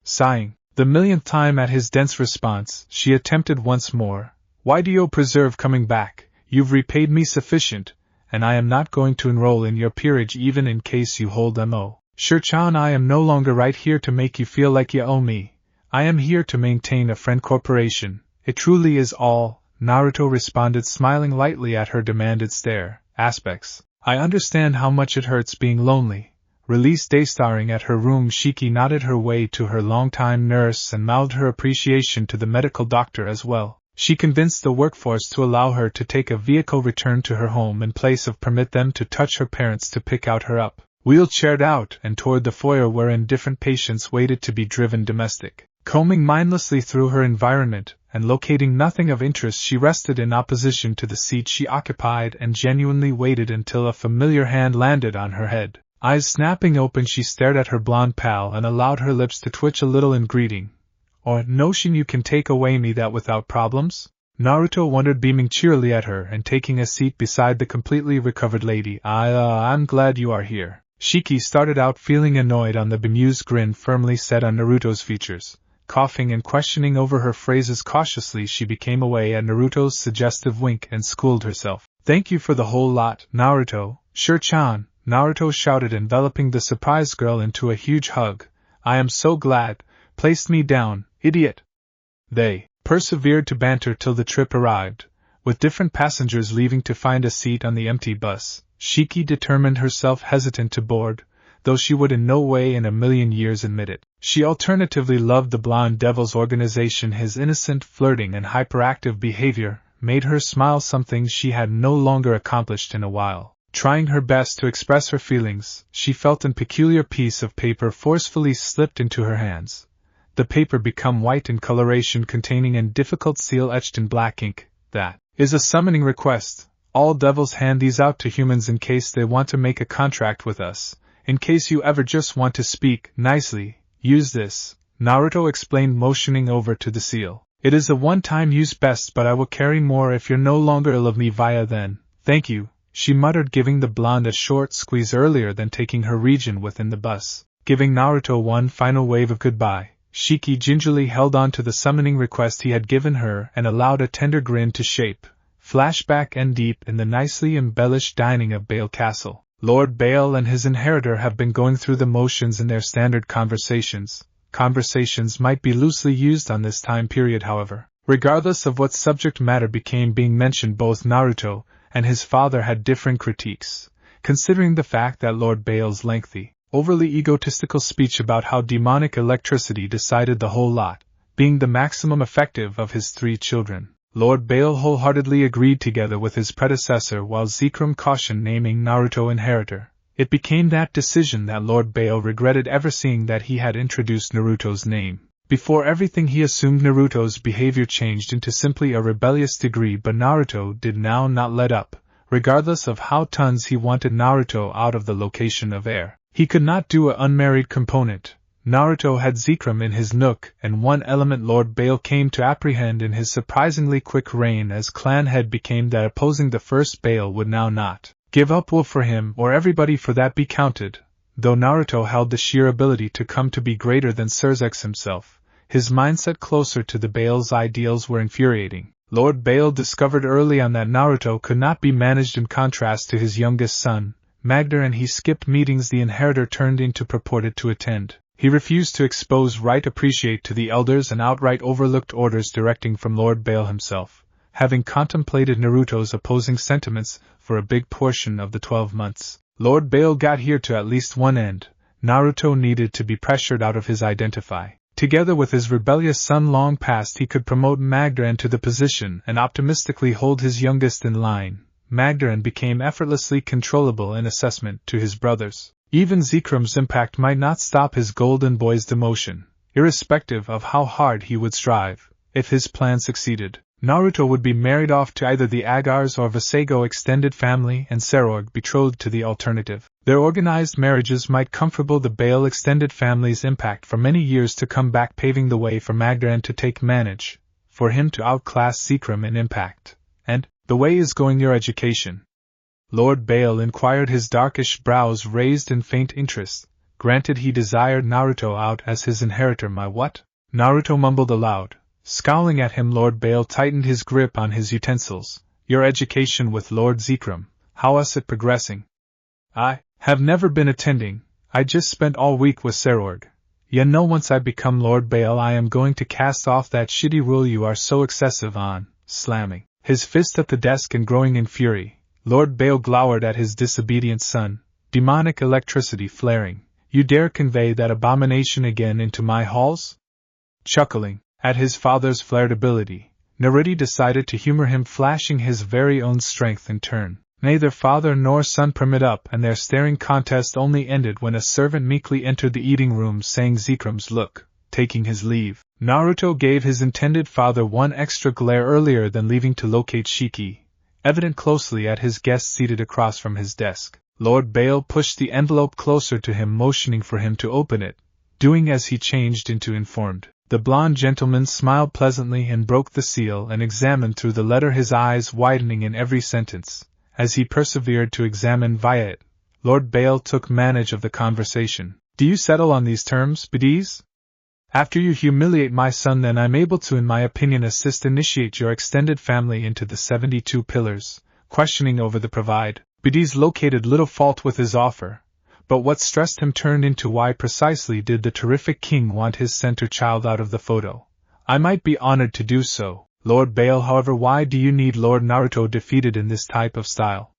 Sighing the millionth time at his dense response, she attempted once more. Why do you preserve coming back? You've repaid me sufficient, and I am not going to enroll in your peerage even in case you hold M.O. Shirchan, I am no longer right here to make you feel like you owe me. I am here to maintain a friend corporation. It truly is all, Naruto responded, smiling lightly at her demanded stare. Aspects. I understand how much it hurts being lonely. Released day. Staring at her room, Shiki nodded her way to her longtime nurse and mouthed her appreciation to the medical doctor as well. She convinced the workforce to allow her to take a vehicle return to her home in place of permit them to touch her parents to pick out her up, wheelchaired out and toward the foyer wherein different patients waited to be driven domestic. Combing mindlessly through her environment and locating nothing of interest, she rested in opposition to the seat she occupied and genuinely waited until a familiar hand landed on her head. Eyes snapping open, she stared at her blonde pal and allowed her lips to twitch a little in greeting. Or notion you can take away me that without problems? Naruto wondered, beaming cheerily at her and taking a seat beside the completely recovered lady. I'm glad you are here. Shiki started out feeling annoyed on the bemused grin firmly set on Naruto's features. Coughing and questioning over her phrases cautiously, she became away at Naruto's suggestive wink and schooled herself. Thank you for the whole lot, Naruto. Shirchan, Naruto shouted, enveloping the surprised girl into a huge hug. I am so glad. Placed me down, idiot. They persevered to banter till the trip arrived, with different passengers leaving to find a seat on the empty bus. Shiki determined herself hesitant to board, though she would in no way in a million years admit it. She alternatively loved the blonde devil's organization. His innocent flirting and hyperactive behavior made her smile, something she had no longer accomplished in a while. Trying her best to express her feelings, she felt a peculiar piece of paper forcefully slipped into her hands. The paper became white in coloration, containing a difficult seal etched in black ink. That is a summoning request. All devils hand these out to humans in case they want to make a contract with us. In case you ever just want to speak nicely, use this, Naruto explained, motioning over to the seal. It is a one-time use best, but I will carry more if you're no longer ill of me via then. Thank you, she muttered, giving the blonde a short squeeze earlier than taking her region within the bus. Giving Naruto one final wave of goodbye, Shiki gingerly held on to the summoning request he had given her and allowed a tender grin to shape. Flashback and deep in the nicely embellished dining of Baal Castle. Lord Baal and his inheritor have been going through the motions in their standard conversations. Conversations might be loosely used on this time period, however. Regardless of what subject matter became being mentioned, both Naruto and his father had different critiques, considering the fact that Lord Baal's lengthy, overly egotistical speech about how demonic electricity decided the whole lot, being the maximum effective of his 3 children. Lord Baal wholeheartedly agreed, together with his predecessor, while Zekrom cautioned naming Naruto inheritor. It became that decision that Lord Baal regretted ever seeing that he had introduced Naruto's name. Before everything, he assumed Naruto's behavior changed into simply a rebellious degree, but Naruto did now not let up. Regardless of how tons he wanted Naruto out of the location of heir, he could not do an unmarried component. Naruto had Zekrom in his nook, and one element Lord Baal came to apprehend in his surprisingly quick reign as clan head became that opposing the first Baal would now not give up will for him or everybody for that be counted. Though Naruto held the sheer ability to come to be greater than Xerxes himself, his mindset closer to the Baal's ideals were infuriating. Lord Baal discovered early on that Naruto could not be managed, in contrast to his youngest son, Magder, and he skipped meetings the inheritor turned into purported to attend. He refused to expose right appreciate to the elders and outright overlooked orders directing from Lord Baal himself, having contemplated Naruto's opposing sentiments for a big portion of the 12 months. Lord Baal got here to at least one end. Naruto needed to be pressured out of his identify. Together with his rebellious son long past, he could promote Magder into the position and optimistically hold his youngest in line. Magder became effortlessly controllable in assessment to his brothers. Even Zekrom's impact might not stop his golden boy's demotion. Irrespective of how hard he would strive, if his plan succeeded, Naruto would be married off to either the Agars or Vasago extended family, and Serorg betrothed to the alternative. Their organized marriages might comfortable the Baal extended family's impact for many years to come back, paving the way for Magder to take manage, for him to outclass Zekrom in impact. And, the way is going your education? Lord Baal inquired, his darkish brows raised in faint interest. Granted he desired Naruto out as his inheritor. My what? Naruto mumbled aloud. Scowling at him, Lord Baal tightened his grip on his utensils. Your education with Lord Zekrom, how is it progressing? I have never been attending. I just spent all week with Serorg. You know, once I become Lord Baal, I am going to cast off that shitty rule you are so excessive on. Slamming his fist at the desk and growing in fury, Lord Baal glowered at his disobedient son, demonic electricity flaring. You dare convey that abomination again into my halls? Chuckling at his father's flared ability, Naruto decided to humor him, flashing his very own strength in turn. Neither father nor son permit up, and their staring contest only ended when a servant meekly entered the eating room saying Zekrom's look, taking his leave. Naruto gave his intended father one extra glare earlier than leaving to locate Shiki, evident closely at his guest seated across from his desk. Lord Baal pushed the envelope closer to him, motioning for him to open it, doing as he changed into informed. The blond gentleman smiled pleasantly and broke the seal and examined through the letter, his eyes widening in every sentence. As he persevered to examine via it, Lord Baal took manage of the conversation. Do you settle on these terms, Bidis? After you humiliate my son, then I'm able to, in my opinion, assist initiate your extended family into the 72 pillars. Questioning over the provide, Bidis located little fault with his offer, but what stressed him turned into why precisely did the terrific king want his center child out of the photo. I might be honored to do so, Lord Baal. However, why do you need Lord Naruto defeated in this type of style?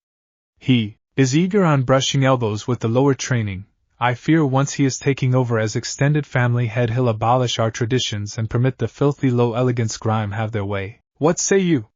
He is eager on brushing elbows with the lower training. I fear once he is taking over as extended family head he'll abolish our traditions and permit the filthy low elegance grime have their way. What say you?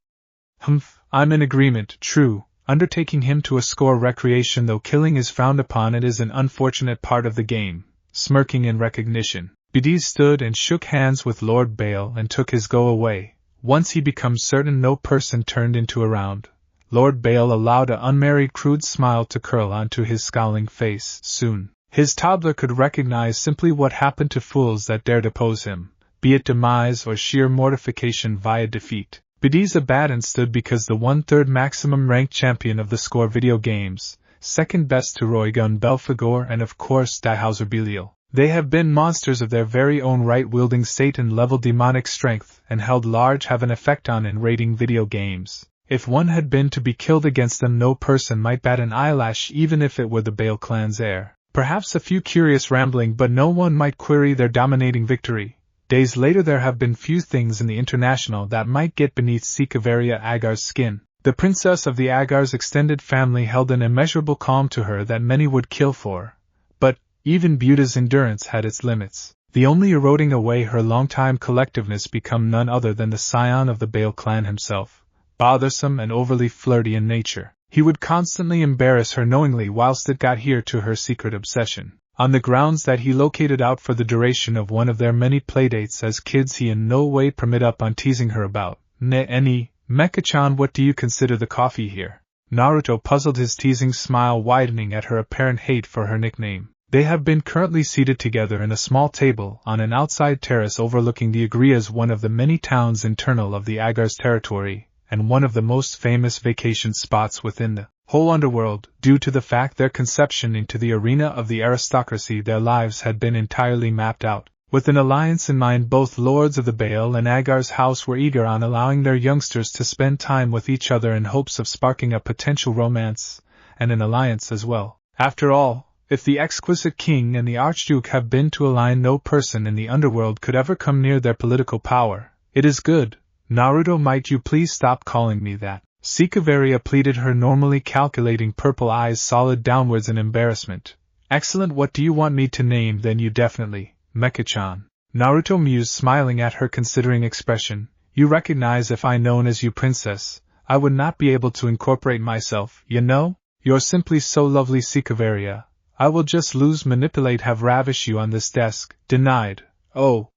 Humph, I'm in agreement. True, undertaking him to a score recreation, though killing is frowned upon, it is an unfortunate part of the game. Smirking in recognition, Bidis stood and shook hands with Lord Baal and took his go away. Once he becomes certain no person turned into a round, Lord Baal allowed an unmarried crude smile to curl onto his scowling face. Soon, his toddler could recognize simply what happened to fools that dared oppose him, be it demise or sheer mortification via defeat. Bidis Abaddon stood because the 1/3 maximum ranked champion of the score video games, second best to Roygun Belphegor and of course Dihauser Belial. They have been monsters of their very own right, wielding Satan-level demonic strength and held large have an effect on in rating video games. If one had been to be killed against them, no person might bat an eyelash, even if it were the Baal clan's heir. Perhaps a few curious rambling, but no one might query their dominating victory. Days later there have been few things in the International that might get beneath Sikaveria Agar's skin. The princess of the Agar's extended family held an immeasurable calm to her that many would kill for. But even Buta's endurance had its limits. The only eroding away her long-time collectiveness become none other than the scion of the Baal clan himself, bothersome and overly flirty in nature. He would constantly embarrass her knowingly whilst it got here to her secret obsession. On the grounds that he located out for the duration of one of their many playdates as kids, he in no way permit up on teasing her about. Mecha-chan, what do you consider the coffee here? Naruto puzzled, his teasing smile widening at her apparent hate for her nickname. They have been currently seated together in a small table on an outside terrace overlooking the Agrias, one of the many towns internal of the Agar's territory, and one of the most famous vacation spots within the whole underworld. Due to the fact their conception into the arena of the aristocracy, their lives had been entirely mapped out. With an alliance in mind, both lords of the Baal and Agar's house were eager on allowing their youngsters to spend time with each other in hopes of sparking a potential romance, and an alliance as well. After all, if the exquisite king and the archduke have been to align, no person in the underworld could ever come near their political power. It is good. Naruto, might you please stop calling me that? Sikaveria pleaded, her normally calculating purple eyes solid downwards in embarrassment. Excellent, what do you want me to name then? You definitely, Mecha-chan. Naruto mused, smiling at her considering expression. You recognize if I known as you princess, I would not be able to incorporate myself, you know? You're simply so lovely, Sikaveria. I will just manipulate, have ravish you on this desk. Denied. Oh.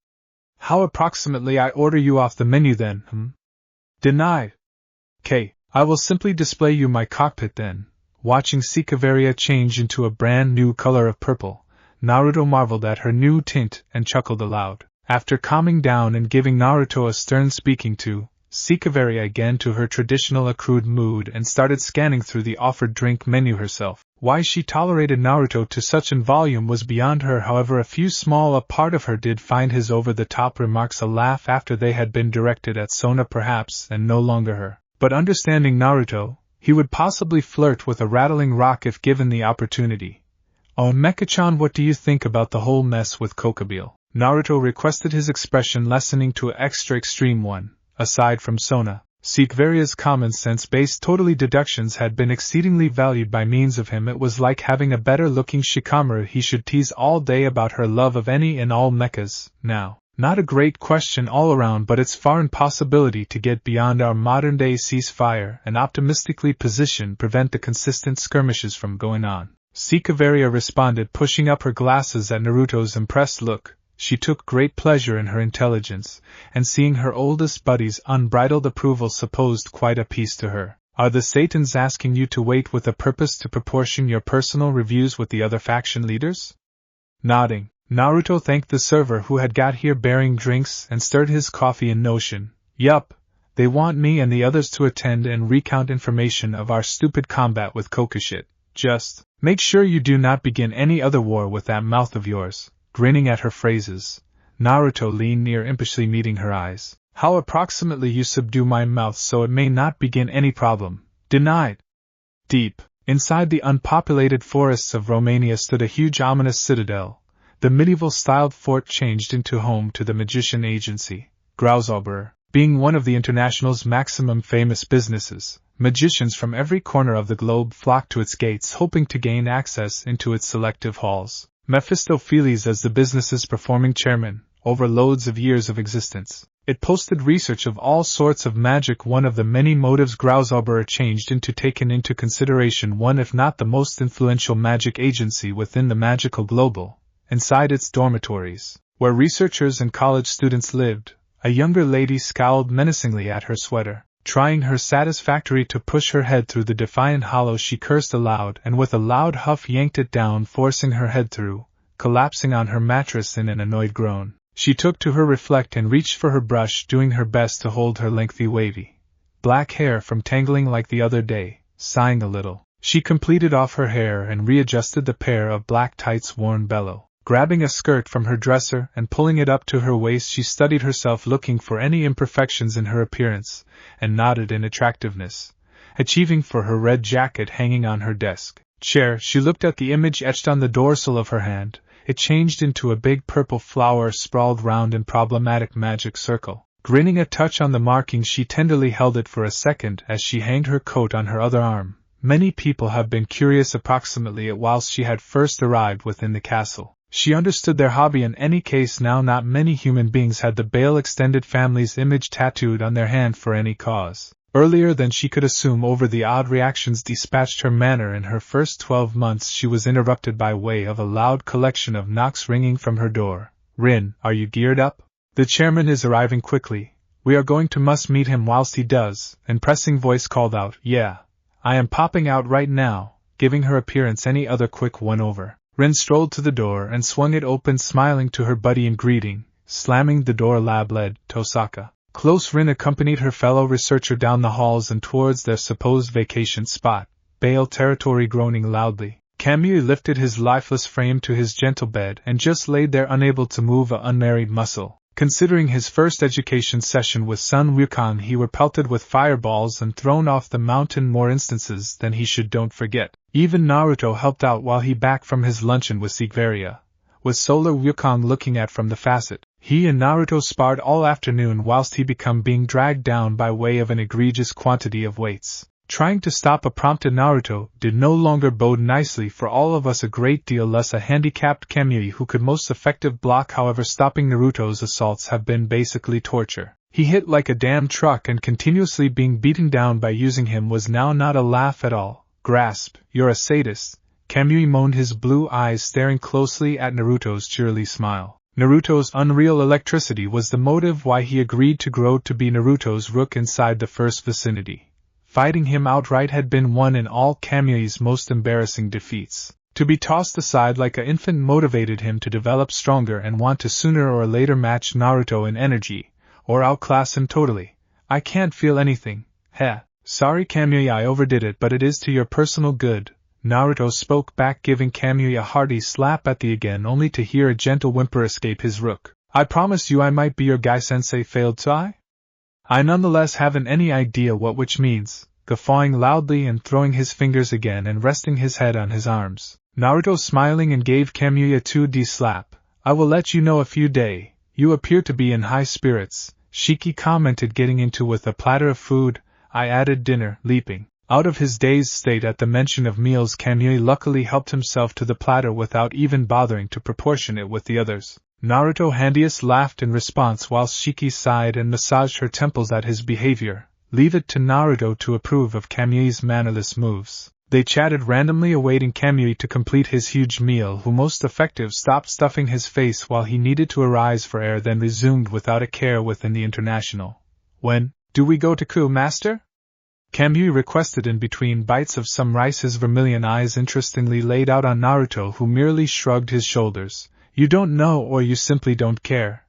How approximately I order you off the menu then, Denied. I will simply display you my cockpit then. Watching Sikaveria change into a brand new color of purple, Naruto marveled at her new tint and chuckled aloud. After calming down and giving Naruto a stern speaking to, Sikaveria again to her traditional accrued mood and started scanning through the offered drink menu herself. Why she tolerated Naruto to such an volume was beyond her. However, a few small a part of her did find his over-the-top remarks a laugh after they had been directed at Sona perhaps, and no longer her. But understanding Naruto, he would possibly flirt with a rattling rock if given the opportunity. Oh, Mecha-chan, what do you think about the whole mess with Kokabeel? Naruto requested, his expression lessening to an extra extreme one. Aside from Sona, Sikaveria's common sense-based totally deductions had been exceedingly valued by means of him. It was like having a better-looking Shikamaru he should tease all day about her love of any and all mechas. Now, not a great question all around, but it's far impossibility to get beyond our modern-day ceasefire and optimistically position prevent the consistent skirmishes from going on. Sikaveria responded, pushing up her glasses at Naruto's impressed look. She took great pleasure in her intelligence, and seeing her oldest buddy's unbridled approval supposed quite a piece to her. Are the Satans asking you to wait with a purpose to proportion your personal reviews with the other faction leaders? Nodding, Naruto thanked the server who had got here bearing drinks and stirred his coffee in notion. Yup, they want me and the others to attend and recount information of our stupid combat with Kokushit. Just make sure you do not begin any other war with that mouth of yours. Grinning at her phrases, Naruto leaned near, impishly meeting her eyes. How approximately you subdue my mouth so it may not begin any problem. Denied. Deep inside the unpopulated forests of Romania stood a huge ominous citadel. The medieval-styled fort changed into home to the magician agency. Grauzauberer, being one of the International's maximum famous businesses. Magicians from every corner of the globe flocked to its gates hoping to gain access into its selective halls. Mephistopheles as the business's performing chairman, over loads of years of existence. It posted research of all sorts of magic, one of the many motives Grauzauberer changed into taken into consideration one if not the most influential magic agency within the magical global. Inside its dormitories, where researchers and college students lived, a younger lady scowled menacingly at her sweater. Trying her satisfactory to push her head through the defiant hollow, she cursed aloud and with a loud huff yanked it down, forcing her head through, collapsing on her mattress in an annoyed groan. She took to her reflect and reached for her brush, doing her best to hold her lengthy wavy black hair from tangling like the other day. Sighing a little, she completed off her hair and readjusted the pair of black tights worn below. Grabbing a skirt from her dresser and pulling it up to her waist, she studied herself, looking for any imperfections in her appearance, and nodded in attractiveness, achieving for her red jacket hanging on her desk chair. She looked at the image etched on the dorsal of her hand. It changed into a big purple flower sprawled round in problematic magic circle. Grinning a touch on the markings, she tenderly held it for a second as she hanged her coat on her other arm. Many people have been curious approximately at whilst she had first arrived within the castle. She understood their hobby in any case now. Not many human beings had the Baal extended family's image tattooed on their hand for any cause. Earlier than she could assume over the odd reactions dispatched her manner in her first 12 months, she was interrupted by way of a loud collection of knocks ringing from her door. Rin, are you geared up? The chairman is arriving quickly. We are going to must meet him whilst he does. An pressing voice called out, Yeah, I am popping out right now, giving her appearance any other quick one over. Rin strolled to the door and swung it open, smiling to her buddy in greeting. Slamming the door, Lab led Tosaka. Close. Rin accompanied her fellow researcher down the halls and towards their supposed vacation spot, Baal territory. Groaning loudly, Kamui lifted his lifeless frame to his gentle bed and just laid there, unable to move a unmarried muscle. Considering his first education session with Sun Wukong, he were pelted with fireballs and thrown off the mountain more instances than he should. Don't forget, even Naruto helped out while he back from his luncheon with Sigvaria, with Solar Wukong looking at from the facet. He and Naruto sparred all afternoon whilst he become being dragged down by way of an egregious quantity of weights. Trying to stop a prompted Naruto did no longer bode nicely for all of us, a great deal less a handicapped Kamui who could most effective block. However, stopping Naruto's assaults have been basically torture. He hit like a damn truck, and continuously being beaten down by using him was now not a laugh at all. Grasp, you're a sadist, Kamui moaned, his blue eyes staring closely at Naruto's cheerily smile. Naruto's unreal electricity was the motive why he agreed to grow to be Naruto's rook inside the first vicinity. Fighting him outright had been one in all Kamui's most embarrassing defeats. To be tossed aside like an infant motivated him to develop stronger and want to sooner or later match Naruto in energy, or outclass him totally. I can't feel anything. Heh. Sorry Kamui, I overdid it, but it is to your personal good, Naruto spoke back, giving Kamui a hearty slap at the again, only to hear a gentle whimper escape his rook. I promised you I might be your guy. Sensei failed to I nonetheless haven't any idea what which means, guffawing loudly and throwing his fingers again and resting his head on his arms. Naruto smiling and gave Kamui a 2D slap. I will let you know a few day. You appear to be in high spirits, Shiki commented, getting into with a platter of food. I added dinner, leaping out of his dazed state at the mention of meals. Kamui luckily helped himself to the platter without even bothering to proportion it with the others. Naruto Handius laughed in response whilst Shiki sighed and massaged her temples at his behavior. Leave it to Naruto to approve of Kamui's mannerless moves. They chatted randomly, awaiting Kamui to complete his huge meal, who most effective stopped stuffing his face while he needed to arise for air, then resumed without a care within the International. When do we go to Ku, Master? Kamui requested in between bites of some rice, his vermilion eyes interestingly laid out on Naruto, who merely shrugged his shoulders. You don't know, or you simply don't care.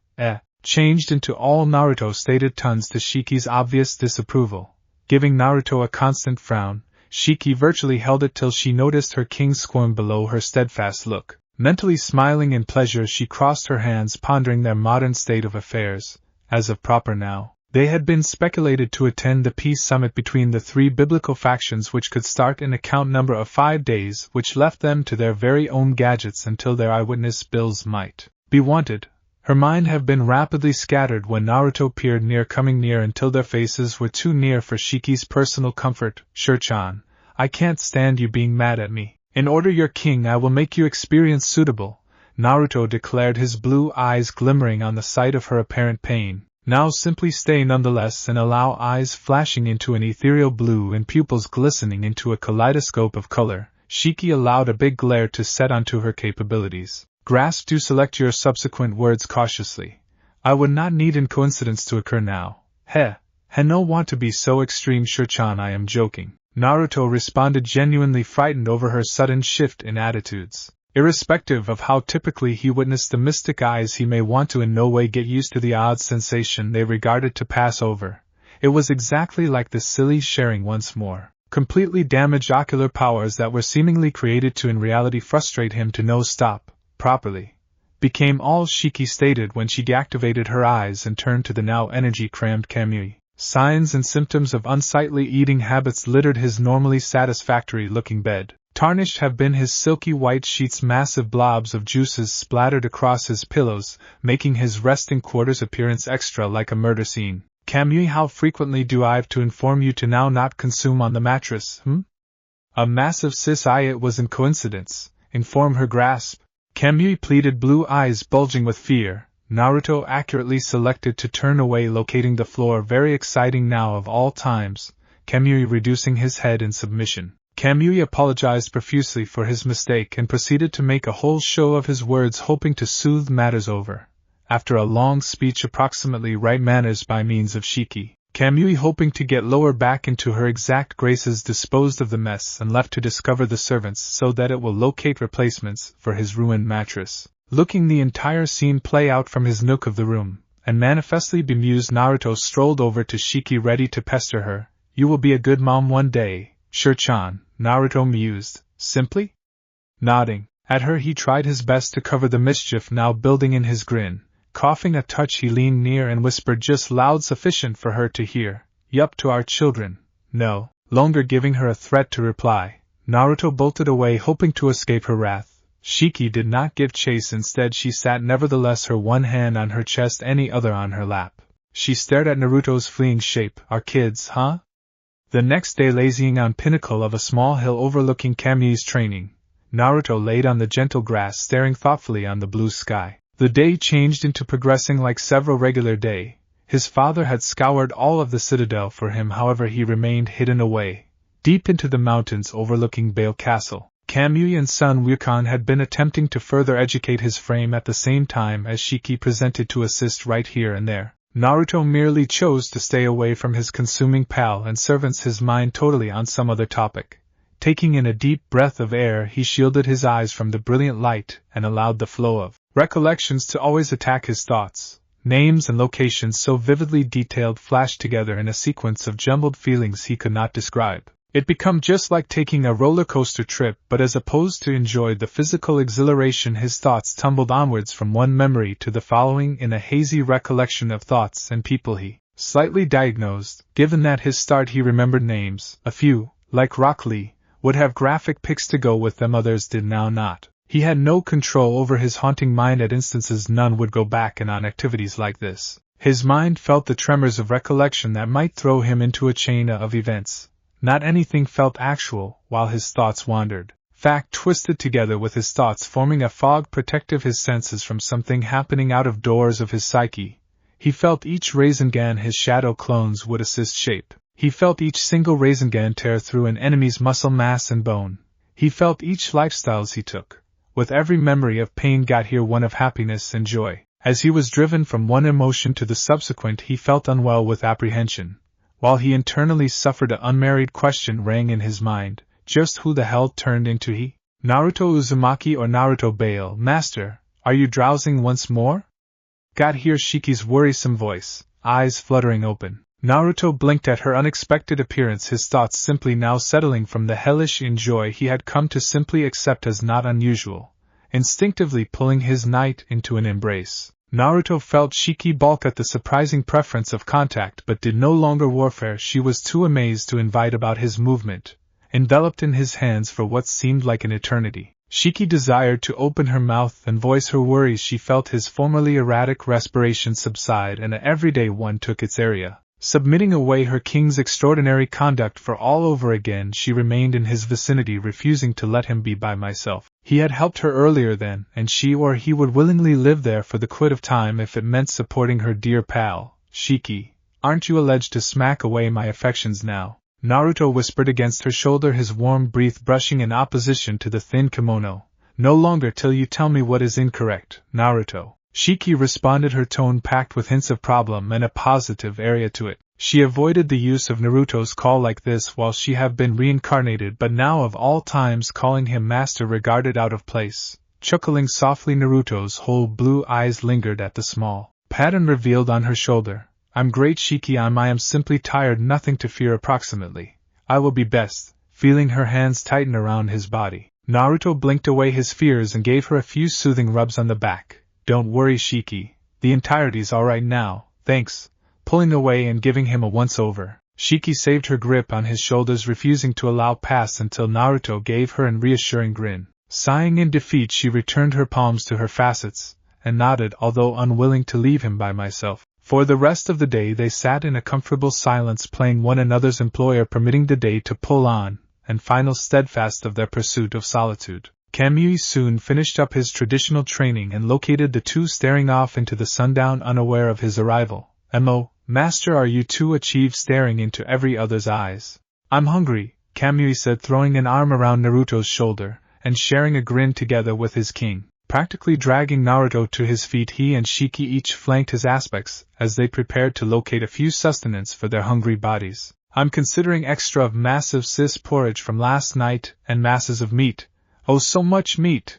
Changed into all Naruto stated tons to Shiki's obvious disapproval. Giving Naruto a constant frown, Shiki virtually held it till she noticed her king's scorn below her steadfast look. Mentally smiling in pleasure, she crossed her hands, pondering their modern state of affairs. As of proper now, they had been speculated to attend the peace summit between the three biblical factions, which could start in a count number of 5 days, which left them to their very own gadgets until their eyewitness bills might be wanted. Her mind had been rapidly scattered when Naruto peered near, coming near until their faces were too near for Shiki's personal comfort. Sure-chan, I can't stand you being mad at me. In order your king, I will make you experience suitable, Naruto declared, his blue eyes glimmering on the sight of her apparent pain. Now simply stay nonetheless and allow eyes flashing into an ethereal blue and pupils glistening into a kaleidoscope of color. Shiki allowed a big glare to set onto her capabilities. Grasp to select your subsequent words cautiously. I would not need an coincidence to occur now. No want to be so extreme, Sure-chan, I am joking. Naruto responded, genuinely frightened over her sudden shift in attitudes. Irrespective of how typically he witnessed the mystic eyes, he may want to in no way get used to the odd sensation they regarded to pass over. It was exactly like the silly sharing once more. Completely damaged ocular powers that were seemingly created to in reality frustrate him to no stop, properly, became all Shiki stated when she deactivated her eyes and turned to the now energy-crammed Kamui. Signs and symptoms of unsightly eating habits littered his normally satisfactory-looking bed. Tarnished have been his silky white sheets, massive blobs of juices splattered across his pillows, making his resting quarters appearance extra like a murder scene. Kamui, how frequently do I have to inform you to now not consume on the mattress, A massive sis eye, it wasn't coincidence. Inform her, grasp. Kamui pleaded, blue eyes bulging with fear. Naruto accurately selected to turn away, locating the floor. Very exciting now of all times. Kamui reducing his head in submission. Kamui apologized profusely for his mistake and proceeded to make a whole show of his words, hoping to soothe matters over. After a long speech, approximately right manners by means of Shiki, Kamui, hoping to get lower back into her exact graces, disposed of the mess and left to discover the servants so that it will locate replacements for his ruined mattress. Looking the entire scene play out from his nook of the room, and manifestly bemused, Naruto strolled over to Shiki, ready to pester her. You will be a good mom one day, Sure-chan, Naruto mused, simply nodding at her. He tried his best to cover the mischief now building in his grin. Coughing a touch, he leaned near and whispered, just loud sufficient for her to hear, Yup, to our children. No longer giving her a threat to reply, Naruto bolted away, hoping to escape her wrath. Shiki did not give chase. Instead, she sat nevertheless, her one hand on her chest, any other on her lap. She stared at Naruto's fleeing shape. Our kids, huh? The next day, lazying on pinnacle of a small hill overlooking Kamui's training, Naruto laid on the gentle grass, staring thoughtfully on the blue sky. The day changed into progressing like several regular day. His father had scoured all of the citadel for him, however he remained hidden away, deep into the mountains overlooking Baal Castle. Kamui and son Wukon had been attempting to further educate his frame at the same time as Shiki presented to assist right here and there. Naruto merely chose to stay away from his consuming pal and servants, his mind totally on some other topic. Taking in a deep breath of air, he shielded his eyes from the brilliant light and allowed the flow of recollections to always attack his thoughts. Names and locations so vividly detailed flashed together in a sequence of jumbled feelings he could not describe. It became just like taking a roller coaster trip, but as opposed to enjoy the physical exhilaration, his thoughts tumbled onwards from one memory to the following in a hazy recollection of thoughts and people he slightly diagnosed. Given that his start he remembered names, a few, like Rock Lee, would have graphic pics to go with them, others did now not. He had no control over his haunting mind. At instances none would go back, and on activities like this, his mind felt the tremors of recollection that might throw him into a chain of events. Not anything felt actual, while his thoughts wandered. Fact twisted together with his thoughts, forming a fog protective his senses from something happening out of doors of his psyche. He felt each Rasengan his shadow clones would assist shape. He felt each single Rasengan tear through an enemy's muscle mass and bone. He felt each lifestyles he took. With every memory of pain got here one of happiness and joy. As he was driven from one emotion to the subsequent, he felt unwell with apprehension. While he internally suffered, an unmarried question rang in his mind. Just who the hell turned into he? Naruto Uzumaki or Naruto Baal? Master, are you drowsing once more? Got here Shiki's worrisome voice, eyes fluttering open. Naruto blinked at her unexpected appearance, his thoughts simply now settling from the hellish joy he had come to simply accept as not unusual. Instinctively pulling his knight into an embrace, Naruto felt Shiki balk at the surprising preference of contact, but did no longer warfare. She was too amazed to invite about his movement, enveloped in his hands for what seemed like an eternity. Shiki desired to open her mouth and voice her worries. She felt his formerly erratic respiration subside and an everyday one took its area. Submitting away her king's extraordinary conduct for all over again, she remained in his vicinity, refusing to let him be by myself. He had helped her earlier then, and she or he would willingly live there for the quit of time if it meant supporting her dear pal. Shiki, aren't you alleged to smack away my affections now? Naruto whispered against her shoulder, his warm breath brushing in opposition to the thin kimono. No longer till you tell me what is incorrect, Naruto. Shiki responded, her tone packed with hints of problem and a positive area to it. She avoided the use of Naruto's call like this while she had been reincarnated, but now of all times calling him master regarded out of place. Chuckling softly, Naruto's whole blue eyes lingered at the small pattern revealed on her shoulder. I'm great, Shiki, I am simply tired, nothing to fear. Approximately. I will be best. Feeling her hands tighten around his body, Naruto blinked away his fears and gave her a few soothing rubs on the back. Don't worry, Shiki. The entirety's alright now, thanks. Pulling away and giving him a once-over. Shiki saved her grip on his shoulders, refusing to allow pass until Naruto gave her an reassuring grin. Sighing in defeat, she returned her palms to her facets, and nodded, although unwilling to leave him by myself. For the rest of the day they sat in a comfortable silence, playing one another's employer, permitting the day to pull on, and final steadfast of their pursuit of solitude. Kamui soon finished up his traditional training and located the two staring off into the sundown, unaware of his arrival. Master, are you two? Achieved staring into every other's eyes. I'm hungry, Kamui said, throwing an arm around Naruto's shoulder, and sharing a grin together with his king. Practically dragging Naruto to his feet, he and Shiki each flanked his aspects, as they prepared to locate a few sustenance for their hungry bodies. I'm considering extra of massive cis porridge from last night, and masses of meat. Oh, so much meat!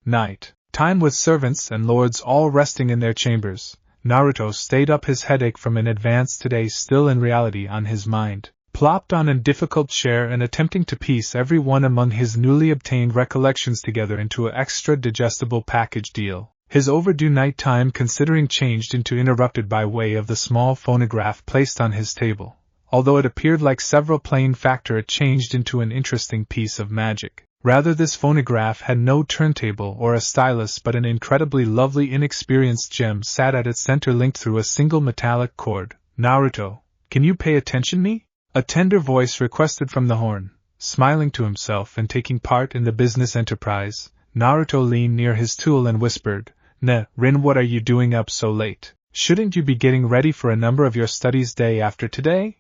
Night time with servants and lords all resting in their chambers. Naruto stayed up, his headache from an advance today still in reality on his mind. Plopped on a difficult chair and attempting to piece every one among his newly obtained recollections together into an extra digestible package deal. His overdue night-time considering changed into interrupted by way of the small phonograph placed on his table. Although it appeared like several playing factor, it changed into an interesting piece of magic. Rather, this phonograph had no turntable or a stylus, but an incredibly lovely inexperienced gem sat at its center, linked through a single metallic cord. Naruto, can you pay attention me? A tender voice requested from the horn. Smiling to himself and taking part in the business enterprise, Naruto leaned near his tool and whispered, Rin, what are you doing up so late? Shouldn't you be getting ready for a number of your studies day after today?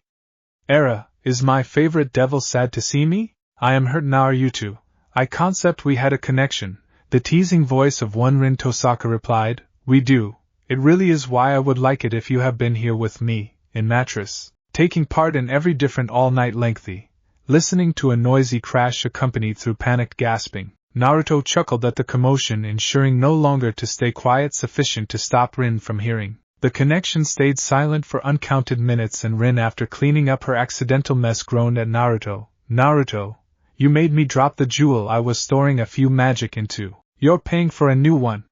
Era, is my favorite devil sad to see me? I am hurt now, are you too? I concept we had a connection, the teasing voice of one Rin Tosaka replied. We do. It really is why I would like it if you have been here with me, in mattress, taking part in every different all-night lengthy. Listening to a noisy crash accompanied through panicked gasping, Naruto chuckled at the commotion, ensuring no longer to stay quiet sufficient to stop Rin from hearing. The connection stayed silent for uncounted minutes, and Rin, after cleaning up her accidental mess, groaned at Naruto. Naruto, you made me drop the jewel I was storing a few magic into. You're paying for a new one.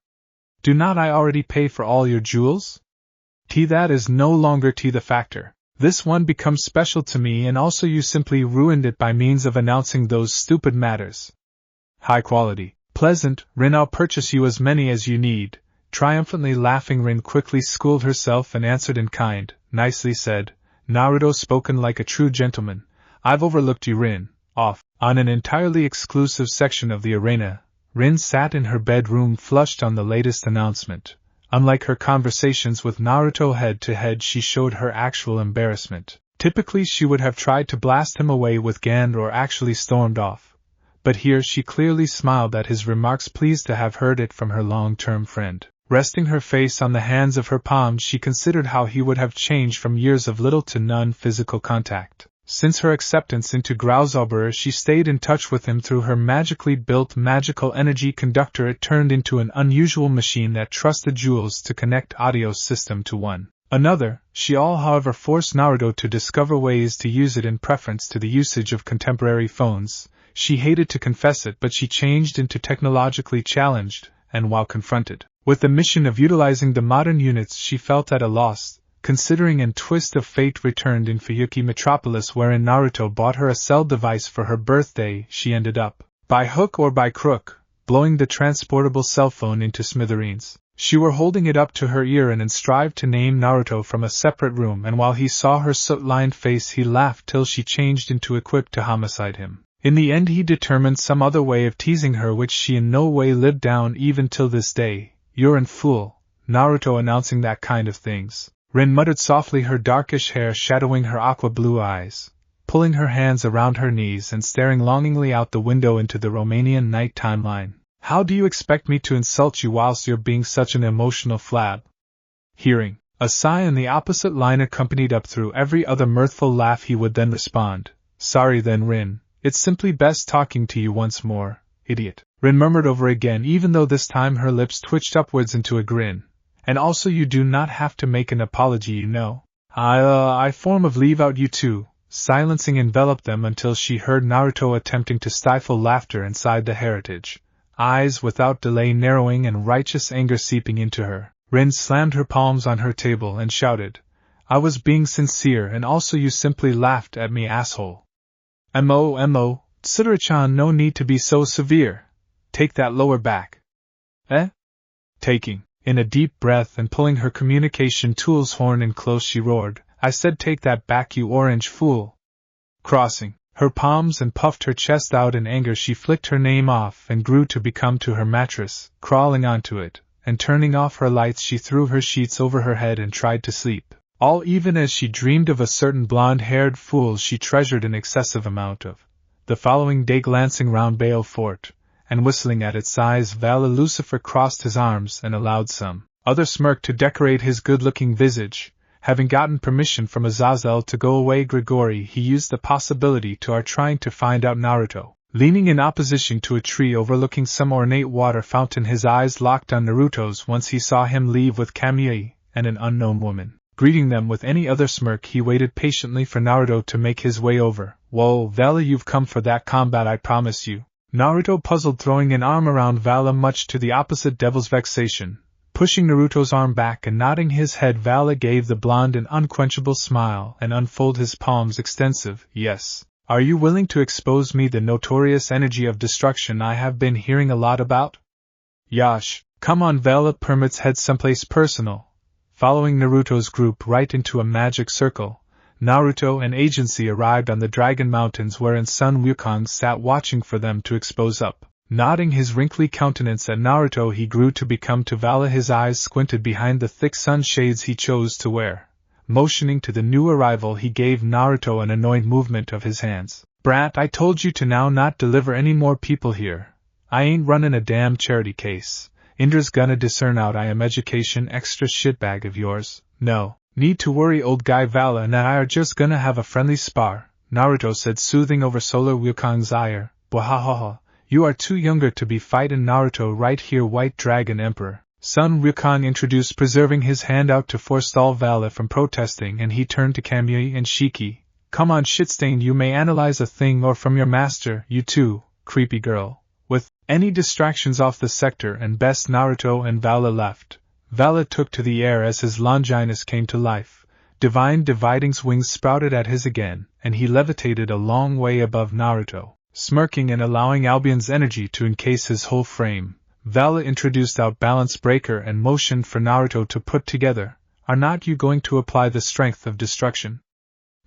Do not I already pay for all your jewels? That is no longer the factor. This one becomes special to me, and also you simply ruined it by means of announcing those stupid matters. High quality. Pleasant, Rin, I'll purchase you as many as you need. Triumphantly laughing, Rin quickly schooled herself and answered in kind. Nicely said. Naruto, spoken like a true gentleman. I've overlooked you, Rin. Off. On an entirely exclusive section of the arena, Rin sat in her bedroom, flushed on the latest announcement. Unlike her conversations with Naruto head to head, she showed her actual embarrassment. Typically she would have tried to blast him away with Gand or actually stormed off. But here she clearly smiled at his remarks, pleased to have heard it from her long-term friend. Resting her face on the hands of her palms, she considered how he would have changed from years of little to none physical contact. Since her acceptance into Grauzauberer, she stayed in touch with him through her magically built magical energy conductor. It turned into an unusual machine that trusted jewels to connect audio system to one another. She however, forced Naruto to discover ways to use it in preference to the usage of contemporary phones. She hated to confess it, but she changed into technologically challenged, and while confronted with the mission of utilizing the modern units, she felt at a loss. Considering and twist of fate returned in Fuyuki Metropolis, wherein Naruto bought her a cell device for her birthday, she ended up, by hook or by crook, blowing the transportable cell phone into smithereens. She were holding it up to her ear and strived to name Naruto from a separate room, and while he saw her soot-lined face he laughed till she changed into equipped to homicide him. In the end he determined some other way of teasing her which she in no way lived down even till this day. "You're an fool, Naruto, announcing that kind of things," Rin muttered softly, her darkish hair shadowing her aqua-blue eyes, pulling her hands around her knees and staring longingly out the window into the Romanian night timeline. "How do you expect me to insult you whilst you're being such an emotional flab?" Hearing a sigh in the opposite line accompanied up through every other mirthful laugh, he would then respond, "Sorry then, Rin, it's simply best talking to you once more, idiot," Rin murmured over again, even though this time her lips twitched upwards into a grin. "And also you do not have to make an apology, you know. I form of leave out you two," silencing enveloped them until she heard Naruto attempting to stifle laughter inside the heritage. Eyes without delay narrowing and righteous anger seeping into her, Rin slammed her palms on her table and shouted, "I was being sincere, and also you simply laughed at me, asshole." "Mo, Tsudara-chan, no need to be so severe. Take that lower back." "Eh?" Taking in a deep breath and pulling her communication tool's horn in close, she roared, "I said take that back, you orange fool." Crossing her palms and puffed her chest out in anger, she flicked her name off and grew to become to her mattress, crawling onto it, and turning off her lights she threw her sheets over her head and tried to sleep, all even as she dreamed of a certain blonde-haired fool she treasured an excessive amount of. The following day, glancing round Baal Fort, and whistling at its size, Vala Lucifer crossed his arms and allowed some other smirk to decorate his good-looking visage. Having gotten permission from Azazel to go away, Grigori, he used the possibility to our trying to find out Naruto. Leaning in opposition to a tree overlooking some ornate water fountain, his eyes locked on Naruto's once he saw him leave with Kamui and an unknown woman. Greeting them with any other smirk, he waited patiently for Naruto to make his way over. "Whoa, Vala, you've come for that combat, I promise you." Naruto puzzled, throwing an arm around Vala much to the opposite devil's vexation. Pushing Naruto's arm back and nodding his head, Vala gave the blonde an unquenchable smile and unfolded his palms extensive. "Yes. Are you willing to expose me the notorious energy of destruction I have been hearing a lot about?" "Yash, come on." Vala permits head someplace personal. Following Naruto's group right into a magic circle, Naruto and agency arrived on the Dragon Mountains, wherein Sun Wukong sat watching for them to expose up. Nodding his wrinkly countenance at Naruto, he grew to become to Vala. His eyes squinted behind the thick sunshades he chose to wear. Motioning to the new arrival, he gave Naruto an annoyed movement of his hands. "Brat, I told you to now not deliver any more people here. I ain't running a damn charity case. Indra's gonna discern out I am education extra shitbag of yours. No need to worry, old guy. Vala and I are just gonna have a friendly spar," Naruto said, soothing over Solar Wukong's ire. "Bwahahaha. You are too younger to be fightin' Naruto right here, White Dragon Emperor," Sun Wukong introduced, preserving his hand out to forestall Vala from protesting, and he turned to Kamui and Shiki. "Come on, shitstain, you may analyze a thing or from your master, you too, creepy girl. With any distractions off the sector and best." Naruto and Vala left. Vala took to the air as his Longinus came to life. Divine Dividing's wings sprouted at his again, and he levitated a long way above Naruto. Smirking and allowing Albion's energy to encase his whole frame, Vala introduced Outbalance Breaker and motioned for Naruto to put together. "Are not you going to apply the strength of destruction?"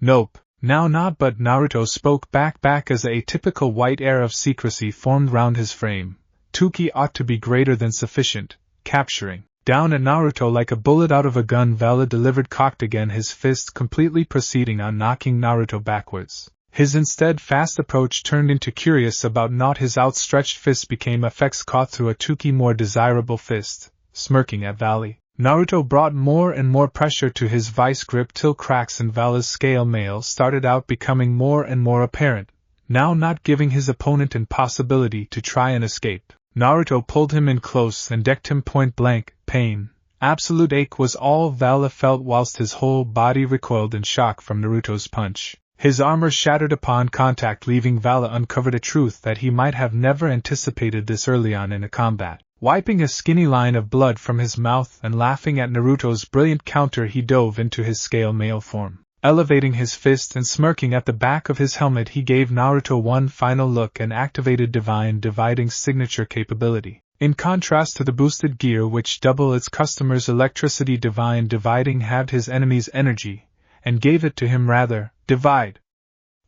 "Nope, now not," but Naruto spoke back as a typical white air of secrecy formed round his frame. "Tuki ought to be greater than sufficient." Capturing down at Naruto like a bullet out of a gun, Vala delivered, cocked again, his fist completely proceeding on knocking Naruto backwards. His instead fast approach turned into curious about naught. His outstretched fist became effects caught through a Tuki more desirable fist. Smirking at Vala, Naruto brought more and more pressure to his vice grip till cracks in Vala's scale mail started out becoming more and more apparent, now not giving his opponent an possibility to try and escape. Naruto pulled him in close and decked him point blank. Pain, absolute ache, was all Vala felt whilst his whole body recoiled in shock from Naruto's punch. His armor shattered upon contact, leaving Vala uncovered, a truth that he might have never anticipated this early on in a combat. Wiping a skinny line of blood from his mouth and laughing at Naruto's brilliant counter, he dove into his scale mail form. Elevating his fist and smirking at the back of his helmet, he gave Naruto one final look and activated Divine Dividing's signature capability. In contrast to the boosted gear which doubled its customer's electricity, Divine Dividing halved his enemy's energy, and gave it to him rather. Divide.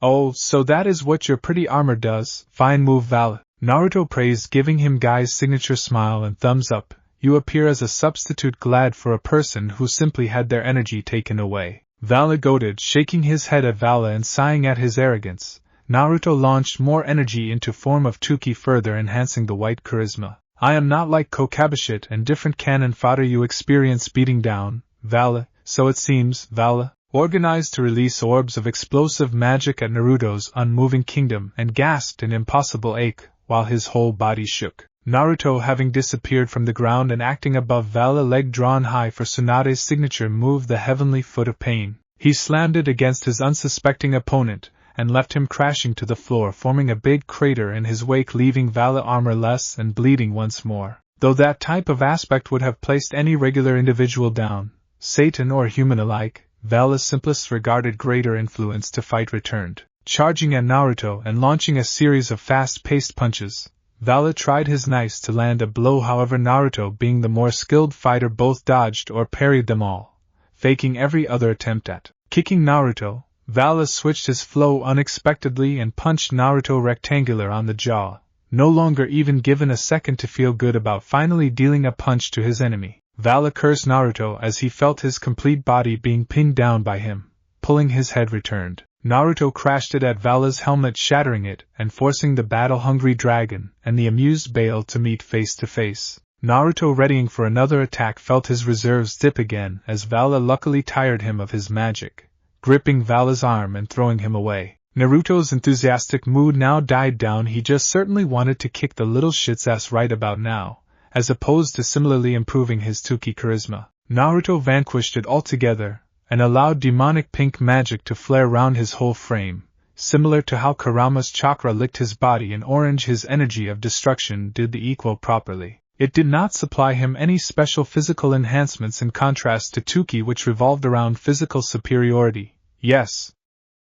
Oh, so that is what your pretty armor does. Fine move, Val. Naruto praised, giving him Guy's signature smile and thumbs up. You appear as a substitute glad for a person who simply had their energy taken away. Vala goaded, shaking his head at Vala and sighing at his arrogance. Naruto launched more energy into form of Tuki, further enhancing the white charisma. I am not like Kokabashit and different cannon fodder you experience beating down, Vala, so it seems. Vala organized to release orbs of explosive magic at Naruto's unmoving kingdom and gasped in impossible ache, while his whole body shook. Naruto, having disappeared from the ground and acting above Vala, leg drawn high for Tsunade's signature move, the heavenly foot of pain. He slammed it against his unsuspecting opponent, and left him crashing to the floor, forming a big crater in his wake, leaving Vala armorless and bleeding once more. Though that type of aspect would have placed any regular individual down, Satan or human alike, Vala's simplest regarded greater influence to fight returned. Charging at Naruto and launching a series of fast-paced punches, Vala tried his nice to land a blow, however Naruto, being the more skilled fighter, both dodged or parried them all, faking every other attempt at kicking Naruto. Vala switched his flow unexpectedly and punched Naruto rectangular on the jaw, no longer even given a second to feel good about finally dealing a punch to his enemy. Vala cursed Naruto as he felt his complete body being pinned down by him. Pulling his head returned, Naruto crashed it at Vala's helmet, shattering it and forcing the battle-hungry dragon and the amused Baal to meet face to face. Naruto, readying for another attack, felt his reserves dip again as Vala luckily tired him of his magic, gripping Vala's arm and throwing him away. Naruto's enthusiastic mood now died down. He just certainly wanted to kick the little shit's ass right about now, as opposed to similarly improving his Tuki charisma. Naruto vanquished it altogether, and allowed demonic pink magic to flare round his whole frame, similar to how Kurama's chakra licked his body, and orange his energy of destruction did the equal properly. It did not supply him any special physical enhancements in contrast to Tuki, which revolved around physical superiority. Yes.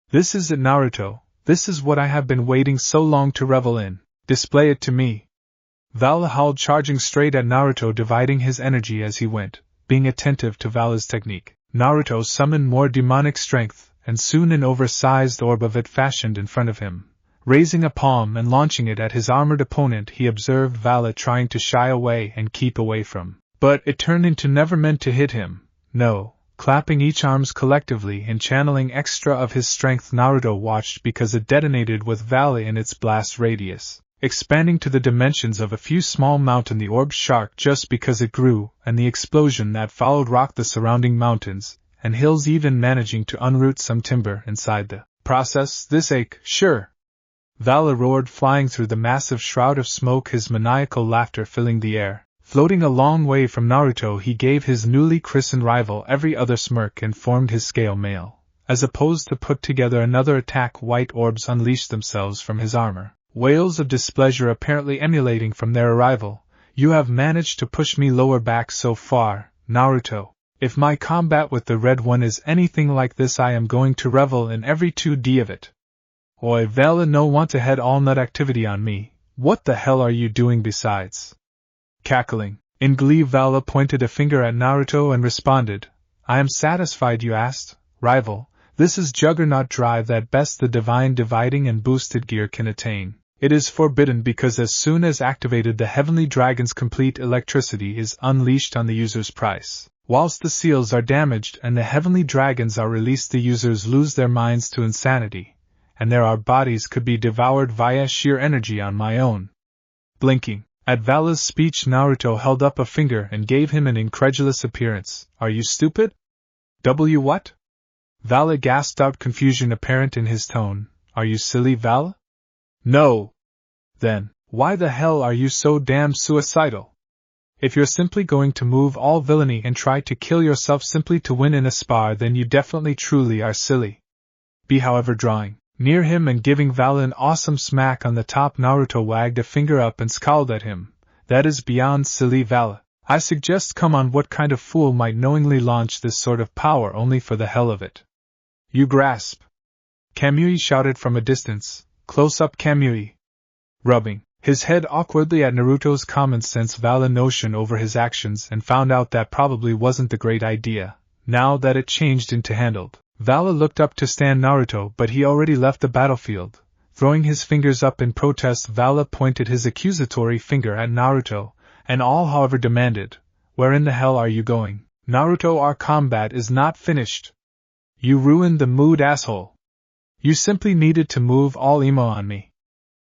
This is it, Naruto. This is what I have been waiting so long to revel in. Display it to me. Vala howled, charging straight at Naruto, dividing his energy as he went, being attentive to Vala's technique. Naruto summoned more demonic strength, and soon an oversized orb of it fashioned in front of him. Raising a palm and launching it at his armored opponent, he observed Vala trying to shy away and keep away from. But it turned into never meant to hit him. No. Clapping each arms collectively and channeling extra of his strength, Naruto watched because it detonated with Vala in its blast radius, expanding to the dimensions of a few small mountain. The orb shark just because it grew, and the explosion that followed rocked the surrounding mountains and hills, even managing to unroot some timber inside the process. This ache, sure. Vala roared, flying through the massive shroud of smoke, his maniacal laughter filling the air. Floating a long way from Naruto, he gave his newly christened rival every other smirk and formed his scale mail. As opposed to put together another attack, white orbs unleashed themselves from his armor, wails of displeasure apparently emulating from their arrival. You have managed to push me lower back so far, Naruto. If my combat with the Red One is anything like this, I am going to revel in every 2D of it. Oi, Vala, no want to head all nut activity on me. What the hell are you doing besides? Cackling in glee, Vala pointed a finger at Naruto and responded, I am satisfied you asked, rival. This is Juggernaut drive that best the Divine Dividing and boosted gear can attain. It is forbidden because as soon as activated, the Heavenly Dragon's complete electricity is unleashed on the user's price. Whilst the seals are damaged and the Heavenly Dragons are released, the users lose their minds to insanity, and our bodies could be devoured via sheer energy on my own. Blinking at Vala's speech, Naruto held up a finger and gave him an incredulous appearance. Are you stupid? What? Vala gasped out, confusion apparent in his tone. Are you silly, Vala? No. Then, why the hell are you so damn suicidal? If you're simply going to move all villainy and try to kill yourself simply to win in a spar, then you definitely truly are silly. Be however drawing near him and giving Vala an awesome smack on the top, Naruto wagged a finger up and scowled at him. That is beyond silly, Vala. I suggest, come on, what kind of fool might knowingly launch this sort of power only for the hell of it? You grasp! Kamui shouted from a distance. Close up, Kamui! Rubbing his head awkwardly at Naruto's common sense valid notion over his actions and found out that probably wasn't the great idea, now that it changed into handled. Vala looked up to stand Naruto, but he already left the battlefield. Throwing his fingers up in protest, Vala pointed his accusatory finger at Naruto, and all however demanded, "Where in the hell are you going? Naruto, our combat is not finished. You ruined the mood, asshole. You simply needed to move all emo on me."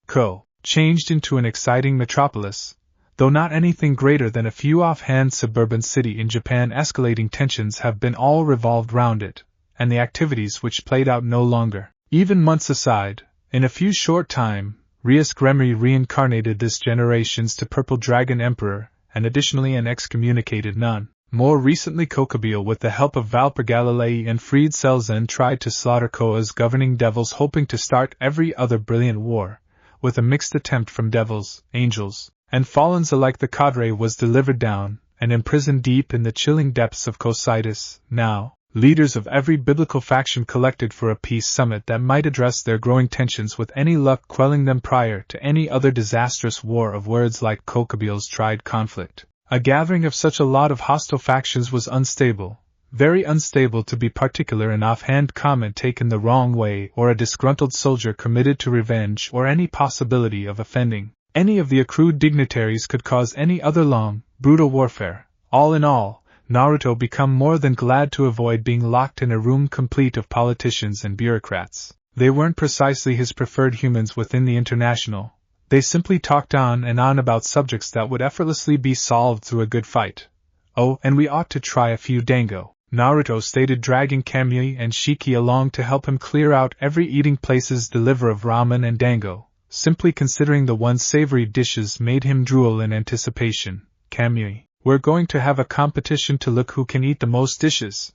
Ko changed into an exciting metropolis, though not anything greater than a few offhand suburban city in Japan. Escalating tensions have been all revolved round it, and the activities which played out no longer. Even months aside, in a few short time, Rias Gremry reincarnated this generation's to Purple Dragon Emperor, and additionally an excommunicated nun. More recently, Kokabeel, with the help of Valper Galilei and freed Selzen, tried to slaughter Koa's governing devils, hoping to start every other brilliant war. With a mixed attempt from devils, angels, and fallens alike, the cadre was delivered down, and imprisoned deep in the chilling depths of Cocytus. Now, leaders of every biblical faction collected for a peace summit that might address their growing tensions, with any luck quelling them prior to any other disastrous war of words like Kokabeel's tried conflict. A gathering of such a lot of hostile factions was unstable, very unstable, to be particular. An offhand comment taken the wrong way, or a disgruntled soldier committed to revenge, or any possibility of offending any of the accrued dignitaries could cause any other long, brutal warfare. All in all, Naruto became more than glad to avoid being locked in a room complete of politicians and bureaucrats. They weren't precisely his preferred humans within the International. They simply talked on and on about subjects that would effortlessly be solved through a good fight. "Oh, and we ought to try a few dango," Naruto stated, dragging Kamui and Shiki along to help him clear out every eating place's deliver of ramen and dango. Simply considering the one savory dishes made him drool in anticipation. "Kamui, we're going to have a competition to look who can eat the most dishes."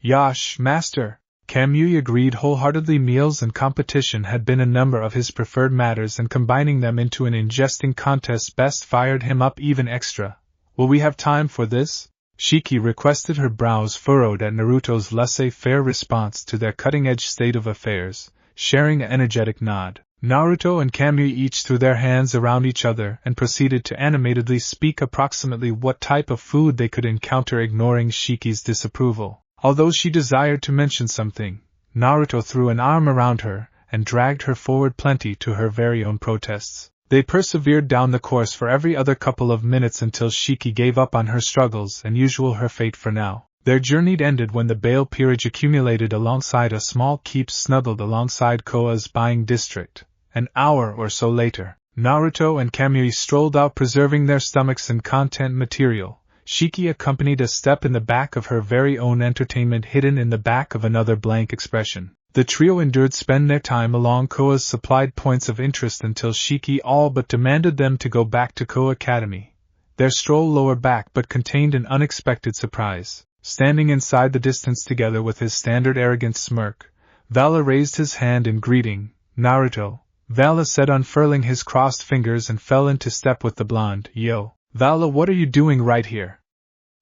"Yash, master," Kamui agreed wholeheartedly. Meals and competition had been a number of his preferred matters, and combining them into an ingesting contest best fired him up even extra. "Will we have time for this?" Shiki requested, her brows furrowed at Naruto's laissez-faire response to their cutting-edge state of affairs, sharing an energetic nod. Naruto and Kamui each threw their hands around each other and proceeded to animatedly speak approximately what type of food they could encounter, ignoring Shiki's disapproval. Although she desired to mention something, Naruto threw an arm around her and dragged her forward plenty to her very own protests. They persevered down the course for every other couple of minutes until Shiki gave up on her struggles and usual her fate for now. Their journey ended when the Baal peerage accumulated alongside a small keep snuggled alongside Koa's buying district. An hour or so later, Naruto and Kamui strolled out, preserving their stomachs and content material. Shiki accompanied a step in the back of her very own entertainment, hidden in the back of another blank expression. The trio endured spend their time along Koa's supplied points of interest until Shiki all but demanded them to go back to Koa Academy. Their stroll lower back but contained an unexpected surprise. Standing inside the distance together with his standard arrogant smirk, Vala raised his hand in greeting. "Naruto," Vala said, unfurling his crossed fingers, and fell into step with the blonde. "Yo, Vala, what are you doing right here?"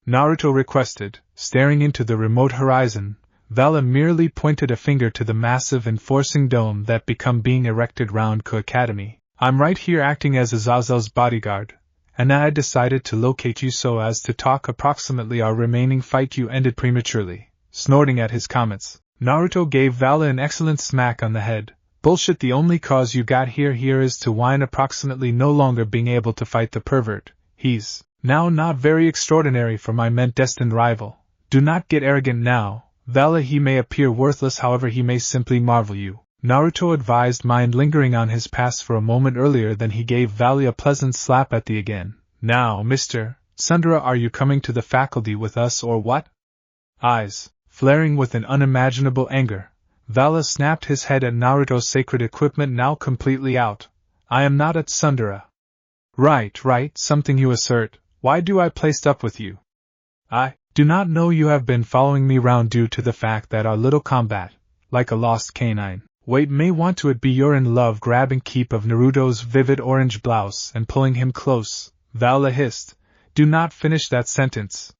Naruto requested, staring into the remote horizon. Vala merely pointed a finger to the massive enforcing dome that become being erected round Ko Academy. "I'm right here acting as Azazel's bodyguard, and I decided to locate you so as to talk approximately our remaining fight." You ended prematurely, snorting at his comments. Naruto gave Vala an excellent smack on the head. "Bullshit, the only cause you got here is to whine approximately no longer being able to fight the pervert. He's now not very extraordinary for my meant destined rival. Do not get arrogant now, Vala. He may appear worthless, however he may simply marvel you," Naruto advised, mind lingering on his past for a moment earlier. Then he gave Vala a pleasant slap at the again. "Now, Mr. Sundara, are you coming to the faculty with us or what?" Eyes flaring with an unimaginable anger, Vala snapped his head at Naruto's sacred equipment, now completely out. "I am not at Sundara." Right, something you assert. Why do I placed up with you?" "I do not know. You have been following me round due to the fact that our little combat, like a lost canine, wait may want to it be you're in love." Grabbing keep of Naruto's vivid orange blouse and pulling him close, Vala hissed, "Do not finish that sentence.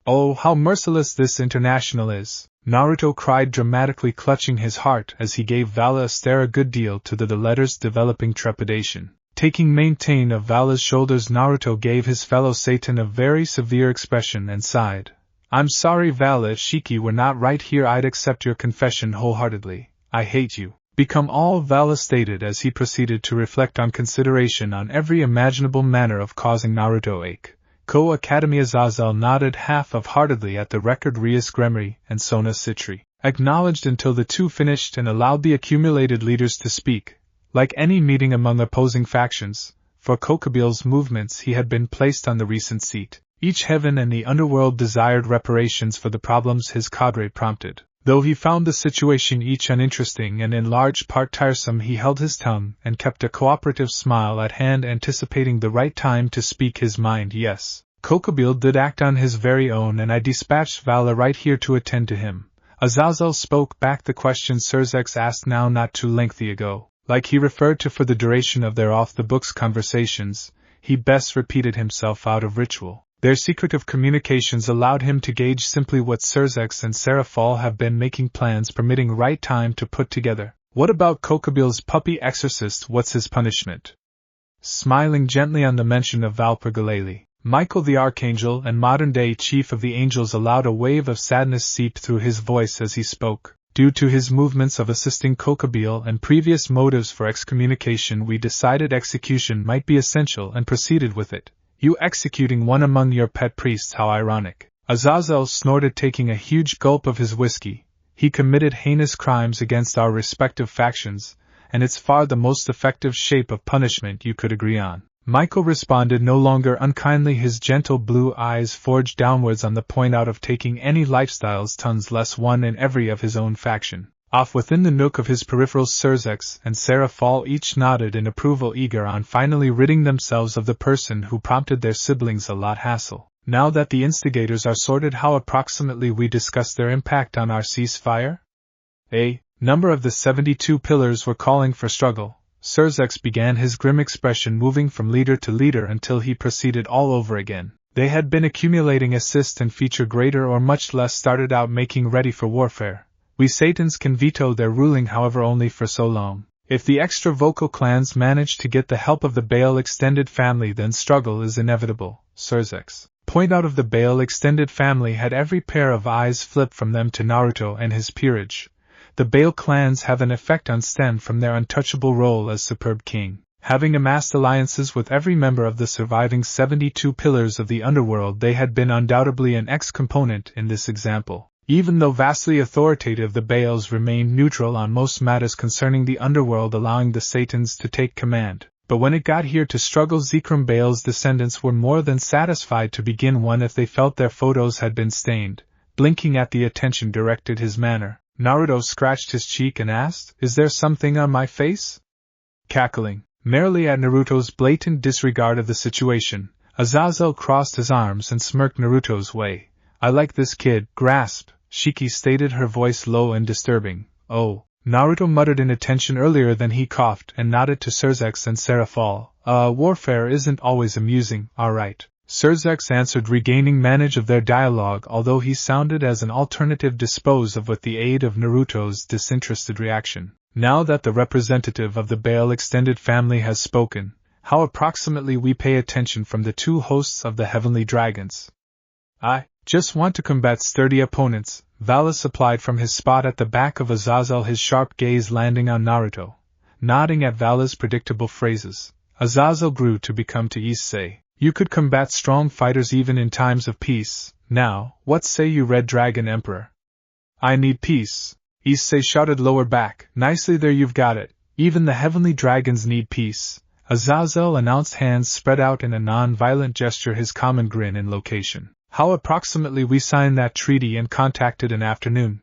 Oh, how merciless this International is. Naruto cried, dramatically clutching his heart as he gave Vala a stare, a good deal to the letter's developing trepidation. Taking maintain of Vala's shoulders, Naruto gave his fellow Satan a very severe expression and sighed. I'm sorry, Vala, if Shiki were not right here I'd accept your confession wholeheartedly. I hate you. Become all, Vala stated as he proceeded to reflect on consideration on every imaginable manner of causing Naruto ache. Ko Academy. Azazel nodded half-heartedly at the record. Rias Gremory and Sona Citri acknowledged until the two finished and allowed the accumulated leaders to speak. Like any meeting among opposing factions, for Kokobil's movements he had been placed on the recent seat. Each heaven and the underworld desired reparations for the problems his cadre prompted. Though he found the situation each uninteresting and in large part tiresome, he held his tongue and kept a cooperative smile at hand, anticipating the right time to speak his mind. Yes, Kokobil did act on his very own, and I dispatched Vala right here to attend to him. Azazel spoke back the question Surzex asked now not too lengthy ago. Like he referred to for the duration of their off-the-books conversations, he best repeated himself out of ritual. Their secretive communications allowed him to gauge simply what Surzex and Seraphol have been making plans, permitting right time to put together. What about Kokobil's puppy exorcist? What's his punishment? Smiling gently on the mention of Valpergolele, Michael the Archangel and modern-day chief of the angels allowed a wave of sadness seep through his voice as he spoke. Due to his movements of assisting Kokobil and previous motives for excommunication, we decided execution might be essential and proceeded with it. You executing one among your pet priests, how ironic. Azazel snorted, taking a huge gulp of his whiskey. He committed heinous crimes against our respective factions, and it's far the most effective shape of punishment you could agree on. Michael responded, no longer unkindly, his gentle blue eyes forged downwards on the point out of taking any lifestyles, tons less one in every of his own faction. Off within the nook of his peripherals, Surzex and Seraphol each nodded in approval, eager on finally ridding themselves of the person who prompted their siblings a lot hassle. Now that the instigators are sorted, how approximately we discuss their impact on our ceasefire? A number of the 72 pillars were calling for struggle. Surzex began, his grim expression moving from leader to leader until he proceeded all over again. They had been accumulating assist and feature, greater or much less, started out making ready for warfare. We Satans can veto their ruling, however, only for so long. If the extra vocal clans manage to get the help of the Baal extended family, then struggle is inevitable. Surzex point out of the Baal extended family had every pair of eyes flip from them to Naruto and his peerage. The Baal clans have an effect on stem from their untouchable role as superb king. Having amassed alliances with every member of the surviving 72 pillars of the underworld, they had been undoubtedly an ex-component in this example. Even though vastly authoritative, the Baals remained neutral on most matters concerning the underworld, allowing the Satans to take command. But when it got here to struggle, Zekrom Baal's descendants were more than satisfied to begin one if they felt their photos had been stained. Blinking at the attention directed his manner, Naruto scratched his cheek and asked, "Is there something on my face?" Cackling merrily at Naruto's blatant disregard of the situation, Azazel crossed his arms and smirked Naruto's way. "I like this kid," grasped Shiki stated, her voice low and disturbing. "Oh," Naruto muttered in attention earlier, then he coughed and nodded to Surzex and Seraphol. Warfare isn't always amusing, alright." Surzex answered, regaining manage of their dialogue, although he sounded as an alternative disposed of with the aid of Naruto's disinterested reaction. "Now that the representative of the Baal extended family has spoken, how approximately we pay attention from the two hosts of the heavenly dragons?" "I just want to combat sturdy opponents," Vala supplied from his spot at the back of Azazel, his sharp gaze landing on Naruto. Nodding at Vala's predictable phrases, Azazel grew to become to Issei. "You could combat strong fighters even in times of peace. Now, what say you, Red Dragon Emperor?" "I need peace," Issei shouted lower back. "Nicely there, you've got it. Even the heavenly dragons need peace," Azazel announced, hands spread out in a non-violent gesture, his common grin in location. "How approximately we signed that treaty and contacted an afternoon."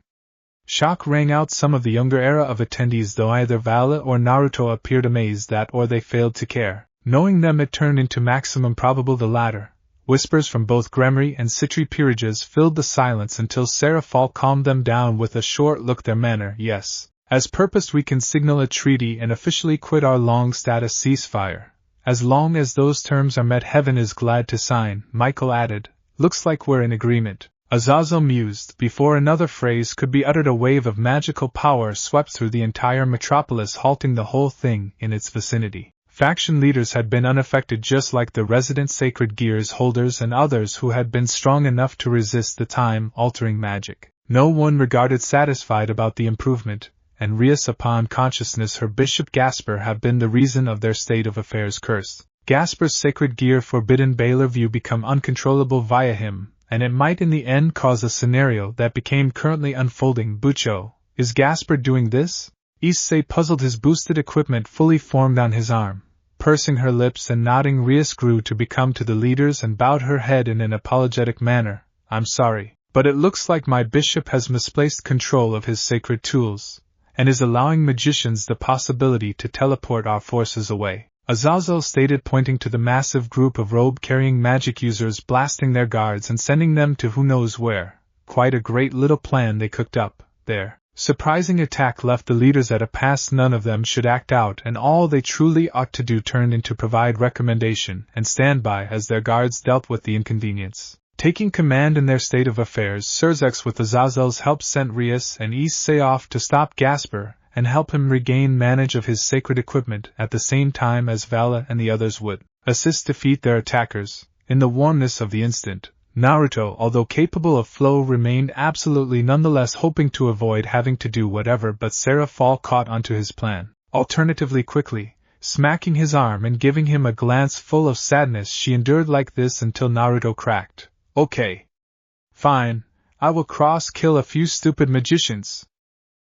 Shock rang out some of the younger era of attendees, though either Vala or Naruto appeared amazed that, or they failed to care. Knowing them, it turned into maximum probable the latter. Whispers from both Gremory and Citri peerages filled the silence until Seraphol calmed them down with a short look. Their manner, "Yes. As purposed, we can signal a treaty and officially quit our long status ceasefire. As long as those terms are met, heaven is glad to sign," Michael added. "Looks like we're in agreement." Azazel mused. Before another phrase could be uttered, a wave of magical power swept through the entire metropolis, halting the whole thing in its vicinity. Faction leaders had been unaffected, just like the resident sacred gears holders and others who had been strong enough to resist the time-altering magic. No one regarded satisfied about the improvement, and Rias, upon consciousness her Bishop Gasper had been the reason of their state of affairs cursed. Gasper's sacred gear forbidden Baal view become uncontrollable via him, and it might in the end cause a scenario that became currently unfolding. Bucho, is Gasper doing this? Issei puzzled, his boosted equipment fully formed on his arm. Pursing her lips and nodding, Rias grew to become to the leaders and bowed her head in an apologetic manner. I'm sorry, but it looks like my bishop has misplaced control of his sacred tools, and is allowing magicians the possibility to teleport our forces away, Azazel stated, pointing to the massive group of robe-carrying magic users blasting their guards and sending them to who knows where. Quite a great little plan they cooked up there. Surprising attack left the leaders at a pass. None of them should act out, and all they truly ought to do turned into provide recommendation and stand by as their guards dealt with the inconvenience. Taking command in their state of affairs, Surzex with Azazel's help sent Rias and Issei off to stop Gasper and help him regain manage of his sacred equipment at the same time as Vala and the others would assist defeat their attackers. In the warmness of the instant, Naruto, although capable of flow, remained absolutely nonetheless, hoping to avoid having to do whatever but Sarah fall caught onto his plan. Alternatively, quickly smacking his arm and giving him a glance full of sadness, she endured like this until Naruto cracked. Okay. Fine, I will cross-kill a few stupid magicians.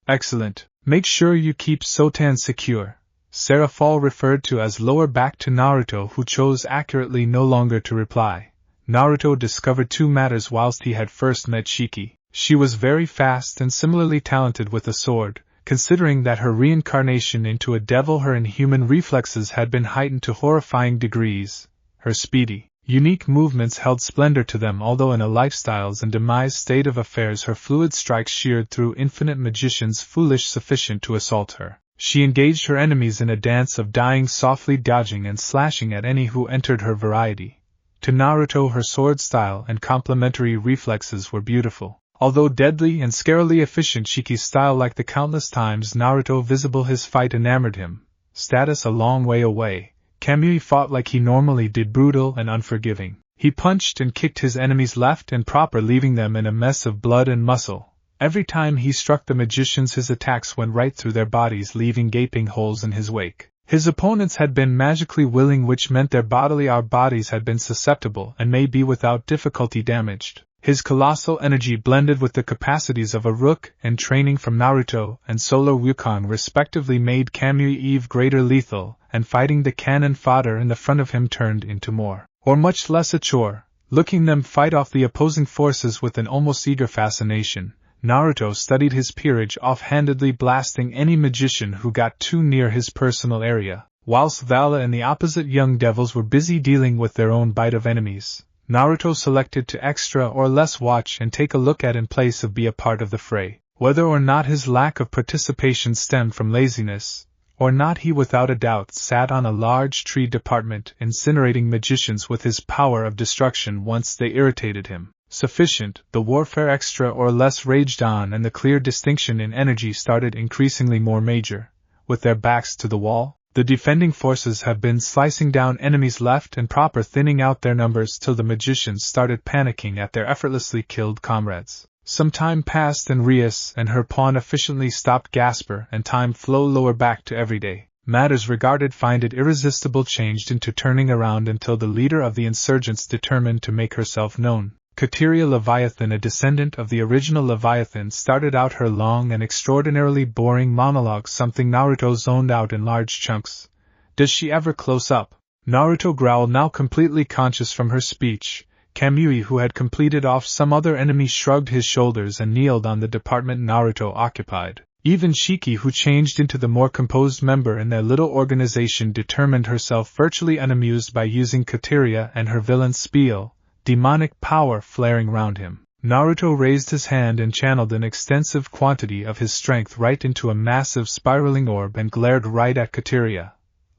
Excellent. Make sure you keep Sotan secure. Sarah Fall referred to as lower back to Naruto, who chose accurately no longer to reply. Naruto discovered two matters whilst he had first met Shiki. She was very fast and similarly talented with a sword, considering that her reincarnation into a devil, her inhuman reflexes had been heightened to horrifying degrees. Her speedy, unique movements held splendor to them, although in a lifestyles and demise state of affairs her fluid strikes sheared through infinite magicians foolish sufficient to assault her. She engaged her enemies in a dance of dying, softly dodging and slashing at any who entered her variety. To Naruto her sword style and complementary reflexes were beautiful, although deadly and scarily efficient. Shiki's style, like the countless times Naruto visible his fight, enamored him. Status a long way away, Kamui fought like he normally did, brutal and unforgiving. He punched and kicked his enemies left and proper, leaving them in a mess of blood and muscle. Every time he struck the magicians his attacks went right through their bodies, leaving gaping holes in his wake. His opponents had been magically willing, which meant their bodies had been susceptible and may be without difficulty damaged. His colossal energy blended with the capacities of a Rook and training from Naruto and Solar Wukong respectively made Kamui Eve greater lethal, and fighting the cannon fodder in the front of him turned into more or much less a chore. Looking them fight off the opposing forces with an almost eager fascination, Naruto studied his peerage, offhandedly blasting any magician who got too near his personal area, whilst Vala and the opposite young devils were busy dealing with their own bite of enemies. Naruto selected to extra or less watch and take a look at in place of be a part of the fray. Whether or not his lack of participation stemmed from laziness, or not, he without a doubt sat on a large tree department, incinerating magicians with his power of destruction once they irritated him. Sufficient, the warfare extra or less raged on, and the clear distinction in energy started increasingly more major. With their backs to the wall, the defending forces have been slicing down enemies left and proper, thinning out their numbers till the magicians started panicking at their effortlessly killed comrades. Some time passed and Rias and her pawn efficiently stopped Gasper, and time flow lower back to everyday matters regarded find it irresistible changed into turning around until the leader of the insurgents determined to make herself known. Kateria Leviathan, a descendant of the original Leviathan, started out her long and extraordinarily boring monologue, something Naruto zoned out in large chunks. Does she ever close up? Naruto growled, now completely conscious from her speech. Kamui, who had completed off some other enemy, shrugged his shoulders and kneeled on the department Naruto occupied. Even Shiki, who changed into the more composed member in their little organization, determined herself virtually unamused by using Kateria and her villain spiel, demonic power flaring round him. Naruto raised his hand and channeled an extensive quantity of his strength right into a massive spiraling orb and glared right at Kateria.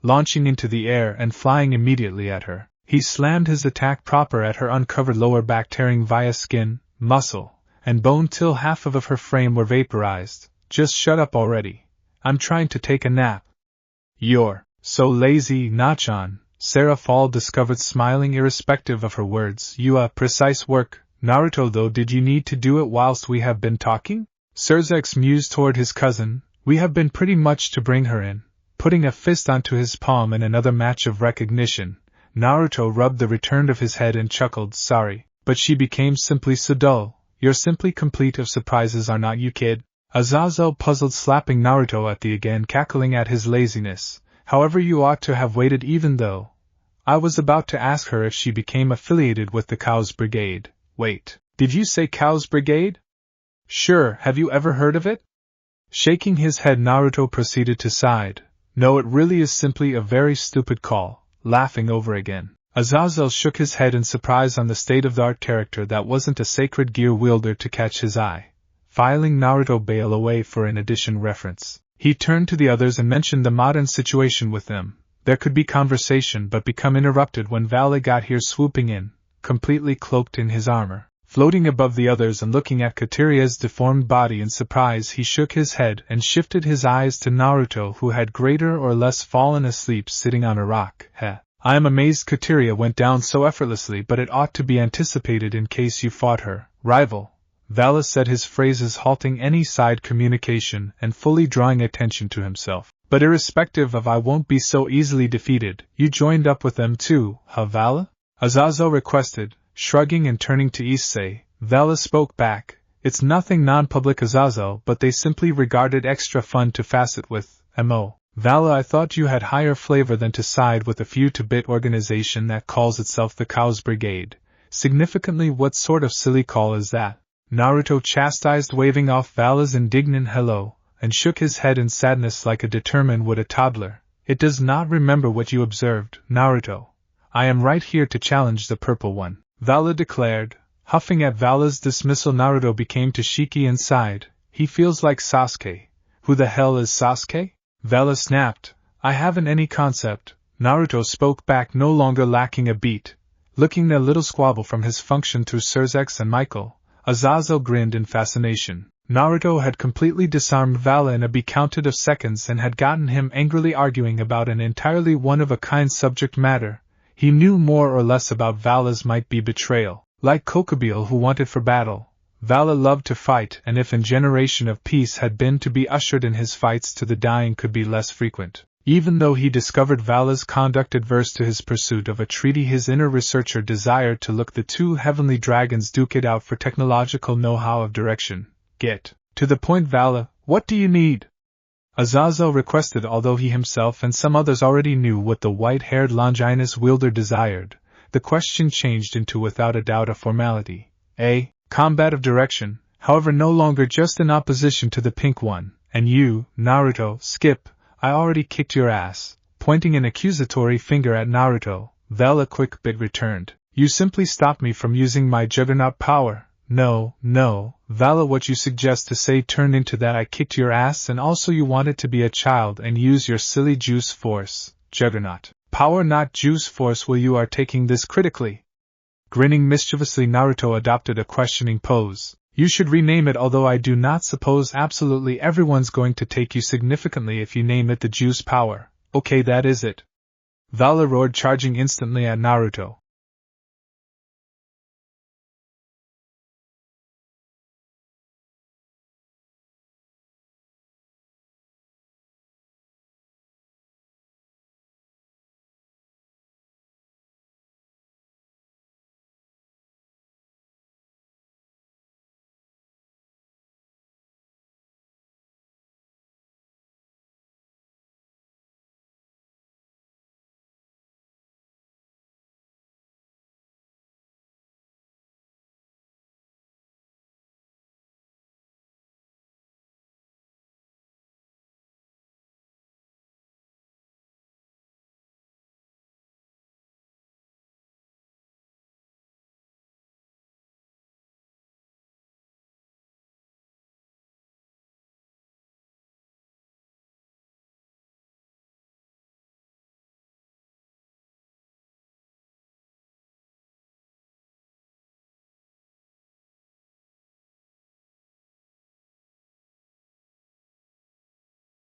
Launching into the air and flying immediately at her, he slammed his attack proper at her uncovered lower back, tearing via skin, muscle, and bone till half of her frame were vaporized. Just shut up already. I'm trying to take a nap. You're so lazy, Nachan, Sarah Fall discovered, smiling irrespective of her words. You precise work, Naruto, though. Did you need to do it whilst we have been talking? Surzex mused toward his cousin. We have been pretty much to bring her in. Putting a fist onto his palm in another match of recognition, Naruto rubbed the return of his head and chuckled. Sorry, but she became simply so dull. You're simply complete of surprises, are not you, kid? Azazel puzzled, slapping Naruto at the again, cackling at his laziness. However, you ought to have waited, even though I was about to ask her if she became affiliated with the Cows Brigade. Wait, did you say Cows Brigade? Sure, have you ever heard of it? Shaking his head, Naruto proceeded to sigh. No, it really is simply a very stupid call. Laughing over again, Azazel shook his head in surprise on the state-of-the-art character that wasn't a sacred gear wielder to catch his eye. Filing Naruto Baal away for an addition reference, he turned to the others and mentioned the modern situation with them. There could be conversation but become interrupted when Vala got here, swooping in, completely cloaked in his armor. Floating above the others and looking at Kateria's deformed body in surprise, he shook his head and shifted his eyes to Naruto, who had greater or less fallen asleep sitting on a rock. I am amazed Kateria went down so effortlessly, but it ought to be anticipated in case you fought her rival. Vala said, his phrases halting any side communication and fully drawing attention to himself. But irrespective of, I won't be so easily defeated. You joined up with them too, huh, Vala? Azazel requested, shrugging and turning to Issei. Vala spoke back. It's nothing non-public, Azazel, but they simply regard it extra fun to facet with. M.O. Vala, I thought you had higher flavor than to side with a few-to-bit organization that calls itself the Cows Brigade. Significantly, what sort of silly call is that? Naruto chastised, waving off Vala's indignant hello, and shook his head in sadness like a determined would a toddler. It does not remember what you observed, Naruto. I am right here to challenge the purple one, Vala declared. Huffing at Vala's dismissal, Naruto became Toshiki and sighed. He feels like Sasuke. Who the hell is Sasuke? Vala snapped. I haven't any concept. Naruto spoke back, no longer lacking a beat. Looking a little squabble from his function through Surzex and Michael, Azazel grinned in fascination. Naruto had completely disarmed Vala in a be-counted of seconds and had gotten him angrily arguing about an entirely one-of-a-kind subject matter. He knew more or less about Vala's might-be betrayal. Like Kokobile, who wanted for battle, Vala loved to fight, and if in generation of peace had been to be ushered in, his fights to the dying could be less frequent. Even though he discovered Vala's conduct adverse to his pursuit of a treaty, his inner researcher desired to look the two heavenly dragons duke it out for technological know-how of direction. Get to the point, Vala, what do you need? Azazel requested, although he himself and some others already knew what the white-haired Longinus wielder desired. The question changed into without a doubt a formality. A combat of direction, however no longer just in opposition to the pink one. And you, Naruto, skip. I already kicked your ass. Pointing an accusatory finger at Naruto, Vala quick bit returned. You simply stopped me from using my juggernaut power. No, Vala, what you suggest to say turned into that I kicked your ass, and also you wanted to be a child and use your silly juice force. Juggernaut power, not juice force. Well, you are taking this critically. Grinning mischievously, Naruto adopted a questioning pose. You should rename it, although I do not suppose absolutely everyone's going to take you significantly if you name it the juice power. Okay, that is it. Vala roared, charging instantly at Naruto.